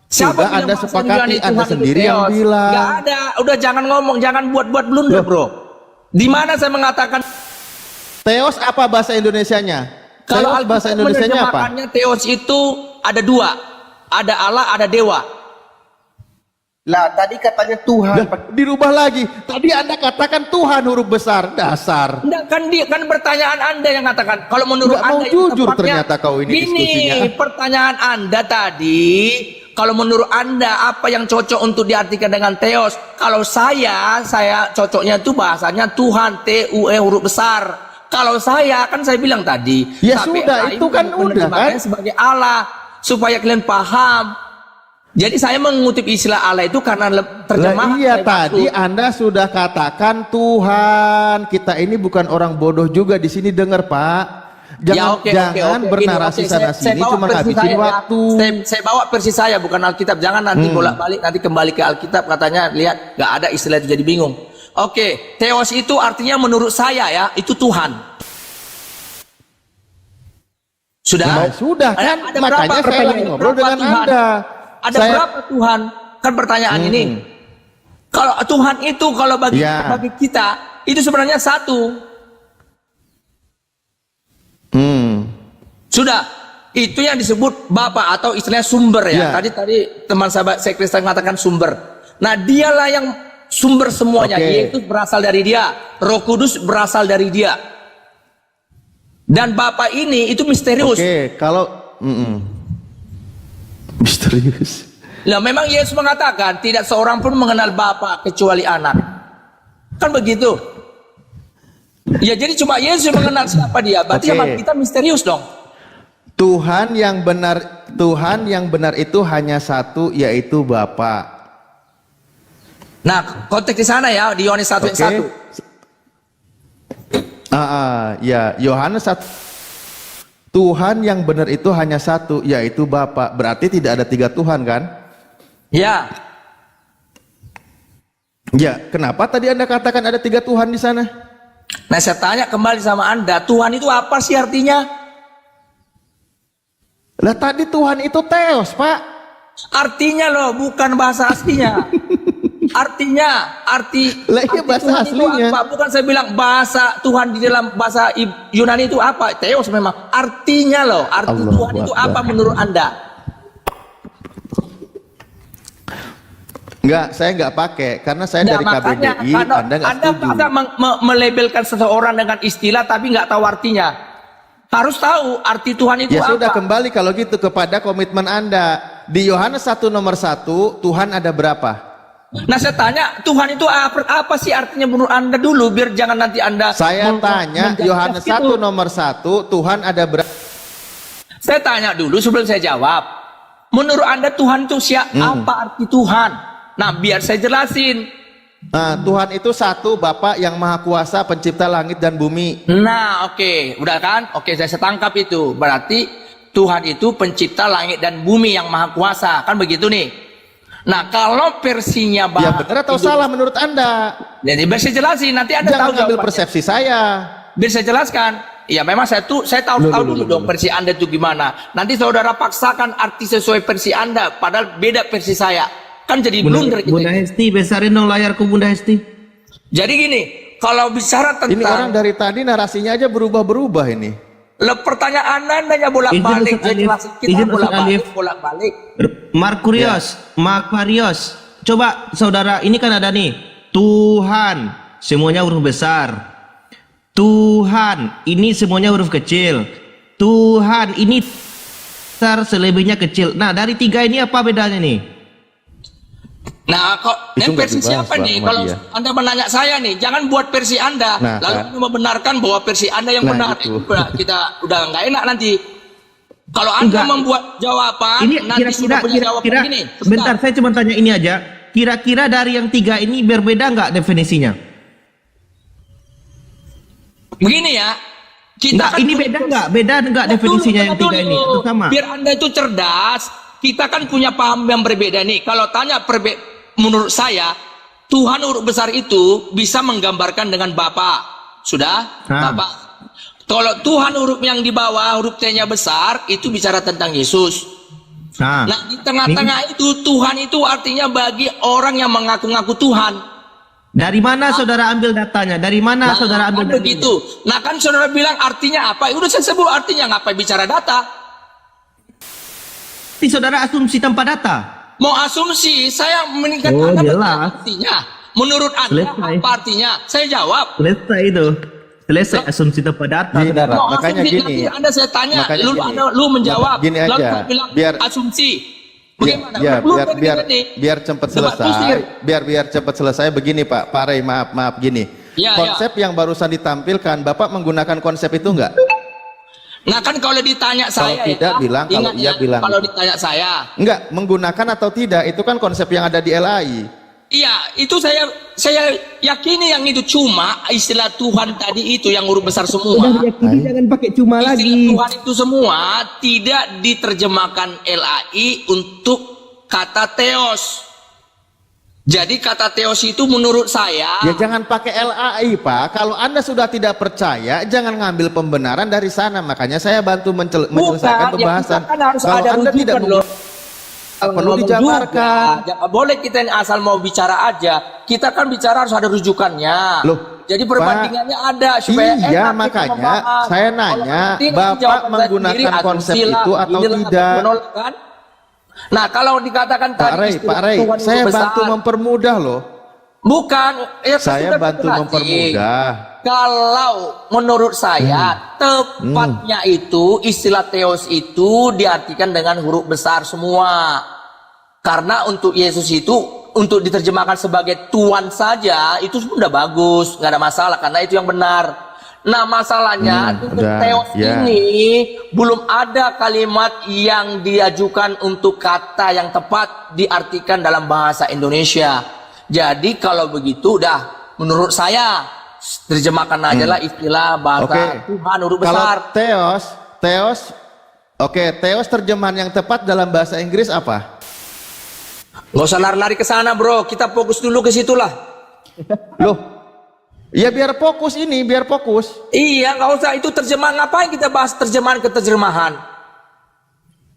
[SPEAKER 5] Siapa
[SPEAKER 3] Sudah
[SPEAKER 5] bilang
[SPEAKER 3] Anda
[SPEAKER 5] bahasa
[SPEAKER 3] sepakati,
[SPEAKER 5] Yunani
[SPEAKER 3] Anda
[SPEAKER 5] Tuhan itu
[SPEAKER 3] sendiri yang
[SPEAKER 5] Theos?
[SPEAKER 3] bilang.
[SPEAKER 5] Nggak ada, udah jangan ngomong, jangan buat-buat blunder bro. Di mana saya mengatakan
[SPEAKER 3] Teos apa bahasa Indonesianya?
[SPEAKER 5] kalau
[SPEAKER 3] Teos bahasa
[SPEAKER 5] Alkitab
[SPEAKER 3] Indonesianya apa?
[SPEAKER 5] menerjemahkannya Theos itu ada 2, ada Allah, ada dewa.
[SPEAKER 6] Lah tadi katanya Tuhan.
[SPEAKER 3] Dah, dirubah lagi. Tadi Anda katakan Tuhan huruf besar, dasar.
[SPEAKER 5] Enggak kan kan pertanyaan Anda yang katakan. Kalau menurut
[SPEAKER 3] Nggak mau
[SPEAKER 5] Anda yang
[SPEAKER 3] jujur
[SPEAKER 5] tepatnya,
[SPEAKER 3] ternyata kau ini diskusinya.
[SPEAKER 5] Gini, pertanyaan Anda tadi, kalau menurut Anda apa yang cocok untuk diartikan dengan Theos? Kalau saya cocoknya itu bahasanya Tuhan, T-U-E huruf besar. Kalau saya kan saya bilang tadi,
[SPEAKER 3] Ya
[SPEAKER 5] tapi
[SPEAKER 3] sudah,
[SPEAKER 5] lain
[SPEAKER 3] itu kan udah
[SPEAKER 5] menerjemahkannya
[SPEAKER 3] kan?
[SPEAKER 5] sebagai Allah supaya kalian paham. Jadi saya mengutip istilah Allah itu karena
[SPEAKER 3] Lah
[SPEAKER 5] terjemahan
[SPEAKER 3] iya,
[SPEAKER 5] saya
[SPEAKER 3] tadi
[SPEAKER 5] maksud.
[SPEAKER 3] Anda sudah katakan Tuhan. Kita ini bukan orang bodoh juga di sini, dengar Pak. Jangan jangan
[SPEAKER 5] Gini,
[SPEAKER 3] bernarasi
[SPEAKER 5] oke,
[SPEAKER 3] sana
[SPEAKER 5] saya
[SPEAKER 3] sini
[SPEAKER 5] bawa
[SPEAKER 3] cuma
[SPEAKER 5] versi
[SPEAKER 3] ngabisin
[SPEAKER 5] saya ya.
[SPEAKER 3] waktu.
[SPEAKER 5] Saya bawa versi saya bukan Alkitab. Jangan nanti bolak-balik nanti kembali ke Alkitab katanya lihat nggak ada istilah itu jadi bingung. Oke, Theos itu artinya menurut saya ya itu Tuhan. Sudah?
[SPEAKER 3] Nah, sudah kan?
[SPEAKER 5] Ada
[SPEAKER 3] Makanya
[SPEAKER 5] berapa
[SPEAKER 3] saya lagi
[SPEAKER 5] pertanyaan?
[SPEAKER 3] ngobrol
[SPEAKER 5] Berapa
[SPEAKER 3] dengan
[SPEAKER 5] Tuhan?
[SPEAKER 3] Anda.
[SPEAKER 5] Ada
[SPEAKER 3] Saya-
[SPEAKER 5] berapa Tuhan? Kan pertanyaan ini. Kalau Tuhan itu kalau bagi
[SPEAKER 3] Ya.
[SPEAKER 5] bagi kita itu sebenarnya satu. Sudah. Itu yang disebut Bapa atau istilahnya sumber ya.
[SPEAKER 3] Ya.
[SPEAKER 5] Tadi teman sahabat saya Kristen mengatakan sumber. Nah, dialah yang sumber semuanya.
[SPEAKER 3] Oke.
[SPEAKER 5] Yaitu berasal dari Dia. Roh Kudus berasal dari Dia. Dan Bapa ini itu misterius.
[SPEAKER 3] Oke, kalau misterius.
[SPEAKER 5] Nah, memang Yesus mengatakan tidak seorang pun mengenal Bapa kecuali Anak. Kan begitu. Ya, jadi cuma Yesus yang mengenal siapa Dia. Berarti
[SPEAKER 3] Oke.
[SPEAKER 5] sama kita misterius dong.
[SPEAKER 3] Tuhan yang benar itu hanya satu, yaitu Bapa.
[SPEAKER 5] Nah, konteks di sana ya di Yohanes 1 ayat 1.
[SPEAKER 3] Ya, Yohanes 1. Tuhan yang benar itu hanya satu, yaitu Bapa. Berarti tidak ada 3 Tuhan kan?
[SPEAKER 5] Ya.
[SPEAKER 3] Ya, kenapa tadi Anda katakan ada 3 Tuhan di sana?
[SPEAKER 5] Nah, saya tanya kembali sama Anda, Tuhan itu apa sih artinya?
[SPEAKER 3] Lah tadi Tuhan itu Theos, Pak.
[SPEAKER 5] Artinya loh, bukan bahasa aslinya. Artinya,
[SPEAKER 3] Lah iya, bahasa
[SPEAKER 5] Tuhan
[SPEAKER 3] aslinya.
[SPEAKER 5] itu apa? Bukan saya bilang bahasa Tuhan di dalam bahasa Yunani itu apa? Theos memang. Artinya loh, arti
[SPEAKER 3] Allahu
[SPEAKER 5] Tuhan itu
[SPEAKER 3] Akbar.
[SPEAKER 5] apa menurut Anda?
[SPEAKER 3] Enggak, saya enggak pakai karena saya
[SPEAKER 5] Nah,
[SPEAKER 3] dari KBBI, Anda enggak setuju.
[SPEAKER 5] Anda melabelkan seseorang dengan istilah tapi nggak tahu artinya. Harus tahu arti Tuhan itu
[SPEAKER 3] Ya
[SPEAKER 5] apa.
[SPEAKER 3] sudah, kembali kalau gitu kepada komitmen Anda. Di Yohanes 1 nomor 1, Tuhan ada berapa?
[SPEAKER 5] Nah, saya tanya Tuhan itu apa sih artinya menurut Anda dulu biar jangan nanti Anda
[SPEAKER 3] Saya tanya Yohanes 1 nomor 1, Tuhan ada berapa?
[SPEAKER 5] Saya tanya dulu sebelum saya jawab. Menurut Anda Tuhan itu apa arti Tuhan? Nah, biar saya jelasin.
[SPEAKER 3] Nah, Tuhan itu satu, Bapa yang Maha Kuasa, pencipta langit dan bumi.
[SPEAKER 5] Nah, oke, udah kan? Oke, saya tangkap itu. Berarti Tuhan itu pencipta langit dan bumi yang Maha Kuasa, kan begitu nih. Nah, kalau versinya
[SPEAKER 3] Ya benar atau salah menurut Anda?
[SPEAKER 5] Jadi biar saya jelasin, nanti Anda
[SPEAKER 3] Jangan
[SPEAKER 5] tahu
[SPEAKER 3] ngambil
[SPEAKER 5] jawabannya.
[SPEAKER 3] persepsi saya.
[SPEAKER 5] Biar saya jelaskan. Ya memang saya tahu dulu dong versi Anda itu gimana. Nanti saudara paksakan arti sesuai versi Anda, padahal beda versi saya. Kan jadi blunder gitu.
[SPEAKER 8] Bunda Hesti, besarin dong layarku Bunda Hesti.
[SPEAKER 5] Jadi gini, kalau bicara
[SPEAKER 3] Ini orang
[SPEAKER 5] tentang
[SPEAKER 3] dari tadi narasinya aja berubah-berubah ini.
[SPEAKER 5] pertanyaan Anda bolak-balik,
[SPEAKER 8] Izin, Ustaz Alif.
[SPEAKER 5] kita
[SPEAKER 8] Izin, Ustaz Alif.
[SPEAKER 5] bolak-balik.
[SPEAKER 8] Markurios, coba saudara, ini kan ada nih, Tuhan, semuanya huruf besar. Tuhan, ini semuanya huruf kecil. Tuhan, ini besar, selebihnya kecil. Nah, dari tiga ini apa bedanya nih?
[SPEAKER 5] Nah, kok
[SPEAKER 3] Itu nggak
[SPEAKER 5] versi
[SPEAKER 3] dibahas,
[SPEAKER 5] siapa
[SPEAKER 3] Pak
[SPEAKER 5] nih?
[SPEAKER 3] Ahmad,
[SPEAKER 5] Kalau
[SPEAKER 3] ya.
[SPEAKER 5] Anda menanya saya nih, jangan buat versi Anda,
[SPEAKER 3] Nah,
[SPEAKER 5] lalu
[SPEAKER 3] kan.
[SPEAKER 5] membenarkan bahwa versi Anda yang
[SPEAKER 3] Nah,
[SPEAKER 5] benar.
[SPEAKER 3] itu.
[SPEAKER 5] Kita udah nggak enak nanti. Kalau Anda
[SPEAKER 8] Enggak.
[SPEAKER 5] membuat jawaban,
[SPEAKER 8] Ini
[SPEAKER 5] nanti sudah punya jawaban gini.
[SPEAKER 8] bentar, saya cuma tanya ini aja. Kira-kira dari yang tiga ini berbeda nggak definisinya?
[SPEAKER 5] Begini ya, kita
[SPEAKER 8] Enggak,
[SPEAKER 5] kan
[SPEAKER 8] ini beda nggak? Beda nggak definisinya yang tiga ini? Atau sama?
[SPEAKER 5] Biar Anda itu cerdas, kita kan punya paham yang berbeda nih. Kalau tanya menurut saya, Tuhan huruf besar itu bisa menggambarkan dengan Bapa. Sudah? Bapak. Kalau Tuhan huruf yang di bawah, huruf T-nya besar, itu bicara tentang Yesus.
[SPEAKER 8] Nah,
[SPEAKER 5] Nah, di tengah-tengah itu, Tuhan itu artinya bagi orang yang mengaku-ngaku Tuhan.
[SPEAKER 8] dari mana saudara ambil datanya? Dari mana saudara ambil
[SPEAKER 5] kan begitu. Nah, kan saudara bilang artinya apa? Udah saya sebut artinya, ngapain bicara data?
[SPEAKER 8] Ini saudara asumsi tanpa data.
[SPEAKER 5] Mau asumsi, saya meningkat
[SPEAKER 8] Oh,
[SPEAKER 5] Anda
[SPEAKER 8] jelas.
[SPEAKER 5] bertanya artinya. Menurut Anda
[SPEAKER 8] Selesai.
[SPEAKER 5] apa artinya? Saya jawab.
[SPEAKER 8] Selesai itu. Selesai asumsi tanpa data,
[SPEAKER 3] Gini,
[SPEAKER 8] saudara.
[SPEAKER 5] Mau
[SPEAKER 3] makanya
[SPEAKER 5] asumsi,
[SPEAKER 3] gini.
[SPEAKER 5] nanti Anda saya tanya,
[SPEAKER 3] Makanya
[SPEAKER 5] lu
[SPEAKER 3] gini.
[SPEAKER 5] lu menjawab.
[SPEAKER 3] Gini
[SPEAKER 5] Lalu
[SPEAKER 3] aja,
[SPEAKER 5] saya bilang
[SPEAKER 3] biar-
[SPEAKER 5] asumsi. Bagaimana?
[SPEAKER 3] Ya,
[SPEAKER 5] Lu
[SPEAKER 3] biar
[SPEAKER 5] kan
[SPEAKER 3] biar
[SPEAKER 5] gini nih.
[SPEAKER 3] biar cepat
[SPEAKER 5] Debat kusir.
[SPEAKER 3] selesai. Biar cepat selesai begini, Pak. Pak Rey, maaf gini.
[SPEAKER 5] Ya,
[SPEAKER 3] Konsep yang barusan ditampilkan, Bapak menggunakan konsep itu enggak?
[SPEAKER 5] Nah, kan kalau ditanya saya
[SPEAKER 3] tidak, bilang, kalau
[SPEAKER 5] ingat
[SPEAKER 3] iya,
[SPEAKER 5] ya,
[SPEAKER 3] bilang.
[SPEAKER 5] Kalau ditanya saya,
[SPEAKER 3] Enggak, menggunakan atau tidak itu kan konsep yang ada di LAI.
[SPEAKER 5] iya, itu saya yakini yang itu, cuma istilah Tuhan tadi itu yang huruf besar semua.
[SPEAKER 8] Jangan pakai cuma
[SPEAKER 5] Istilah Tuhan itu semua tidak diterjemahkan LAI untuk kata Theos. Jadi kata Theos itu menurut saya,
[SPEAKER 3] Ya jangan pakai LAI, Pak. Kalau Anda sudah tidak percaya, jangan ngambil pembenaran dari sana. Makanya saya bantu menyelesaikan
[SPEAKER 5] bukan,
[SPEAKER 3] pembahasan.
[SPEAKER 5] ya, kita kan harus
[SPEAKER 3] Kalau
[SPEAKER 5] ada
[SPEAKER 3] Anda tidak
[SPEAKER 5] rujukan loh.
[SPEAKER 3] perlu
[SPEAKER 5] Ngomong
[SPEAKER 3] dijabarkan.
[SPEAKER 5] juga. Jangan boleh kita yang asal mau bicara aja. Kita kan bicara harus ada rujukannya.
[SPEAKER 3] Loh,
[SPEAKER 5] jadi perbandingannya ada supaya
[SPEAKER 3] Iya,
[SPEAKER 5] enak kita
[SPEAKER 3] makanya
[SPEAKER 5] membahas.
[SPEAKER 3] saya
[SPEAKER 5] Kalau
[SPEAKER 3] nanya,
[SPEAKER 5] nanti
[SPEAKER 3] Bapak
[SPEAKER 5] jawaban saya
[SPEAKER 3] menggunakan
[SPEAKER 5] sendiri,
[SPEAKER 3] konsep
[SPEAKER 5] asumsi lah,
[SPEAKER 3] itu atau
[SPEAKER 5] inilah,
[SPEAKER 3] tidak?
[SPEAKER 5] menolak kan? Nah, kalau dikatakan
[SPEAKER 3] Pak Rey,
[SPEAKER 5] istilah
[SPEAKER 3] Pak Rey,
[SPEAKER 5] Tuhan itu
[SPEAKER 3] saya
[SPEAKER 5] besar.
[SPEAKER 3] bantu mempermudah loh.
[SPEAKER 5] Bukan, ya,
[SPEAKER 3] Saya
[SPEAKER 5] sudah
[SPEAKER 3] bantu
[SPEAKER 5] berarti.
[SPEAKER 3] mempermudah.
[SPEAKER 5] Kalau menurut saya tepatnya itu istilah Theos itu diartikan dengan huruf besar semua. Karena untuk Yesus itu untuk diterjemahkan sebagai Tuhan saja itu sudah bagus, nggak ada masalah karena itu yang benar. Nah, masalahnya untuk
[SPEAKER 3] udah,
[SPEAKER 5] Theos
[SPEAKER 3] ya.
[SPEAKER 5] ini belum ada kalimat yang diajukan untuk kata yang tepat diartikan dalam bahasa Indonesia. Jadi kalau begitu udah menurut saya terjemahkan aja lah istilah bahasa
[SPEAKER 3] Oke.
[SPEAKER 5] Tuhan huruf
[SPEAKER 3] Kalau
[SPEAKER 5] besar.
[SPEAKER 3] Theos terjemahan yang tepat dalam bahasa Inggris apa?
[SPEAKER 5] Nggak usah lari-lari ke sana, bro. Kita fokus dulu ke situlah.
[SPEAKER 3] Loh, ya biar fokus ini, biar fokus.
[SPEAKER 5] Iya, nggak usah itu terjemahan. Ngapain kita bahas terjemahan ke terjemahan?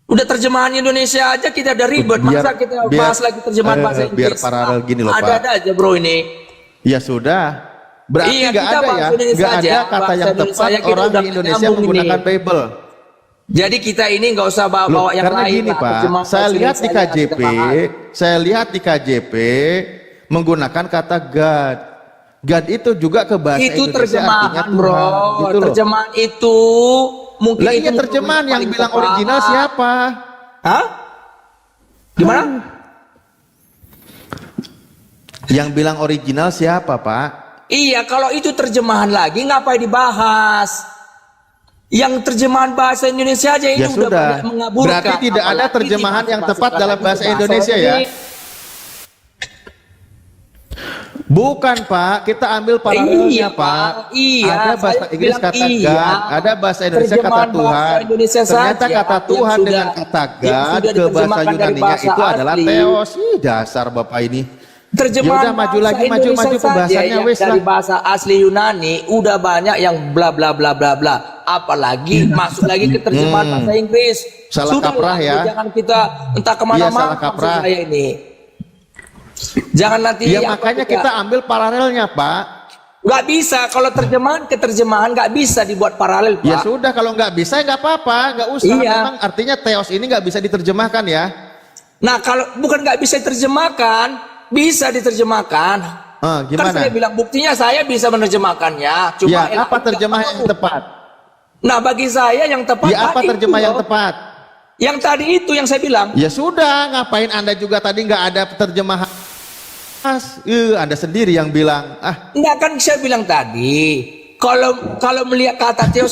[SPEAKER 5] Udah terjemahan Indonesia aja kita udah ribet. Masa kita bahas lagi terjemahan bahasa Inggris?
[SPEAKER 3] Biar paralel gini loh, Pak.
[SPEAKER 5] Ada aja, bro, ini.
[SPEAKER 3] Ya sudah. Berarti
[SPEAKER 5] Iya,
[SPEAKER 3] nggak
[SPEAKER 5] kita
[SPEAKER 3] ada
[SPEAKER 5] bahas
[SPEAKER 3] ya,
[SPEAKER 5] Indonesia
[SPEAKER 3] nggak
[SPEAKER 5] aja.
[SPEAKER 3] ada kata
[SPEAKER 5] Bahasa
[SPEAKER 3] yang
[SPEAKER 5] Indonesia
[SPEAKER 3] tepat
[SPEAKER 5] kita
[SPEAKER 3] orang
[SPEAKER 5] udah
[SPEAKER 3] di Indonesia
[SPEAKER 5] nyambung
[SPEAKER 3] menggunakan
[SPEAKER 5] ini.
[SPEAKER 3] Bible.
[SPEAKER 5] Jadi kita ini nggak usah bawa-bawa yang
[SPEAKER 3] Karena
[SPEAKER 5] lain.
[SPEAKER 3] gini
[SPEAKER 5] lah.
[SPEAKER 3] Pak,
[SPEAKER 5] Terjemahan
[SPEAKER 3] saya
[SPEAKER 5] bahasa
[SPEAKER 3] lihat di
[SPEAKER 5] Indonesia aja
[SPEAKER 3] KJP,
[SPEAKER 5] kita bahas.
[SPEAKER 3] saya lihat di KJP menggunakan kata God. God itu juga ke bahasa
[SPEAKER 5] Itu
[SPEAKER 3] Indonesia
[SPEAKER 5] terjemahan,
[SPEAKER 3] artinya
[SPEAKER 5] bro.
[SPEAKER 3] Tuhan, gitu loh.
[SPEAKER 5] Terjemahan itu mungkin
[SPEAKER 3] Lah
[SPEAKER 5] itu
[SPEAKER 3] iya terjemahan yang
[SPEAKER 5] paling
[SPEAKER 3] bilang
[SPEAKER 5] tepat.
[SPEAKER 3] original siapa?
[SPEAKER 5] Hah? Gimana?
[SPEAKER 3] Yang bilang original siapa, Pak?
[SPEAKER 5] Iya, kalau itu terjemahan lagi ngapain dibahas? Yang terjemahan bahasa Indonesia aja ini
[SPEAKER 3] Ya
[SPEAKER 5] udah
[SPEAKER 3] sudah.
[SPEAKER 5] banyak mengaburkan.
[SPEAKER 3] Berarti tidak ada
[SPEAKER 5] Apalagi
[SPEAKER 3] terjemahan yang
[SPEAKER 5] dimasukkan
[SPEAKER 3] tepat dalam
[SPEAKER 5] lagi ke
[SPEAKER 3] bahasa Indonesia ya?
[SPEAKER 5] Indonesia.
[SPEAKER 3] Bukan Pak, kita ambil paralelnya
[SPEAKER 5] Iya,
[SPEAKER 3] Pak.
[SPEAKER 5] iya,
[SPEAKER 3] Ada bahasa
[SPEAKER 5] saya
[SPEAKER 3] Inggris
[SPEAKER 5] bilang
[SPEAKER 3] kata
[SPEAKER 5] iya.
[SPEAKER 3] God, ada bahasa Indonesia kata
[SPEAKER 5] Terjemahan bahasa
[SPEAKER 3] Tuhan.
[SPEAKER 5] Indonesia
[SPEAKER 3] Ternyata
[SPEAKER 5] saja
[SPEAKER 3] kata
[SPEAKER 5] yang
[SPEAKER 3] Tuhan
[SPEAKER 5] sudah-
[SPEAKER 3] dengan kata
[SPEAKER 5] yang
[SPEAKER 3] God
[SPEAKER 5] sudah
[SPEAKER 3] ke bahasa
[SPEAKER 5] diterjemahkan dari
[SPEAKER 3] Yunaninya
[SPEAKER 5] bahasa
[SPEAKER 3] itu adalah
[SPEAKER 5] asli.
[SPEAKER 3] Theos. Ih, dasar Bapak ini.
[SPEAKER 5] Terjemahan
[SPEAKER 3] Ya udah, maju
[SPEAKER 5] bahasa
[SPEAKER 3] lagi, maju
[SPEAKER 5] Indonesia saja
[SPEAKER 3] pembahasannya,
[SPEAKER 5] yang
[SPEAKER 3] wes
[SPEAKER 5] dari
[SPEAKER 3] lah.
[SPEAKER 5] bahasa asli Yunani udah banyak yang bla bla bla bla bla. Apalagi masuk lagi ke terjemahan bahasa Inggris.
[SPEAKER 3] Salah
[SPEAKER 5] Sudahlah,
[SPEAKER 3] kaprah ya.
[SPEAKER 5] Jangan kita entah
[SPEAKER 3] Iya,
[SPEAKER 5] kemana-mana
[SPEAKER 3] salah
[SPEAKER 5] maksud
[SPEAKER 3] kaprah.
[SPEAKER 5] saya ini. Jangan nanti
[SPEAKER 3] Ya
[SPEAKER 5] apa
[SPEAKER 3] makanya
[SPEAKER 5] juga.
[SPEAKER 3] kita ambil paralelnya Pak.
[SPEAKER 5] Nggak bisa kalau terjemahan ke terjemahan nggak bisa dibuat paralel, Pak.
[SPEAKER 3] Ya sudah, kalau nggak bisa nggak apa-apa, nggak usah.
[SPEAKER 5] Iya.
[SPEAKER 3] Memang artinya Theos ini nggak bisa diterjemahkan ya.
[SPEAKER 5] Nah kalau bukan nggak bisa diterjemahkan, bisa diterjemahkan. Kan
[SPEAKER 3] Gimana?
[SPEAKER 5] saya bilang buktinya saya bisa menerjemahkannya. Cuma
[SPEAKER 3] Ya, apa
[SPEAKER 5] nggak
[SPEAKER 3] terjemah yang
[SPEAKER 5] tahu.
[SPEAKER 3] tepat?
[SPEAKER 5] Nah bagi saya yang tepat.
[SPEAKER 3] Ya, apa
[SPEAKER 5] tadi
[SPEAKER 3] terjemah
[SPEAKER 5] itu
[SPEAKER 3] yang
[SPEAKER 5] loh.
[SPEAKER 3] tepat?
[SPEAKER 5] Yang tadi itu yang saya bilang.
[SPEAKER 3] Ya sudah, ngapain Anda juga tadi nggak ada terjemahan? Anda sendiri yang bilang,
[SPEAKER 5] Enggak kan saya bilang tadi. Kalau melihat kata Theos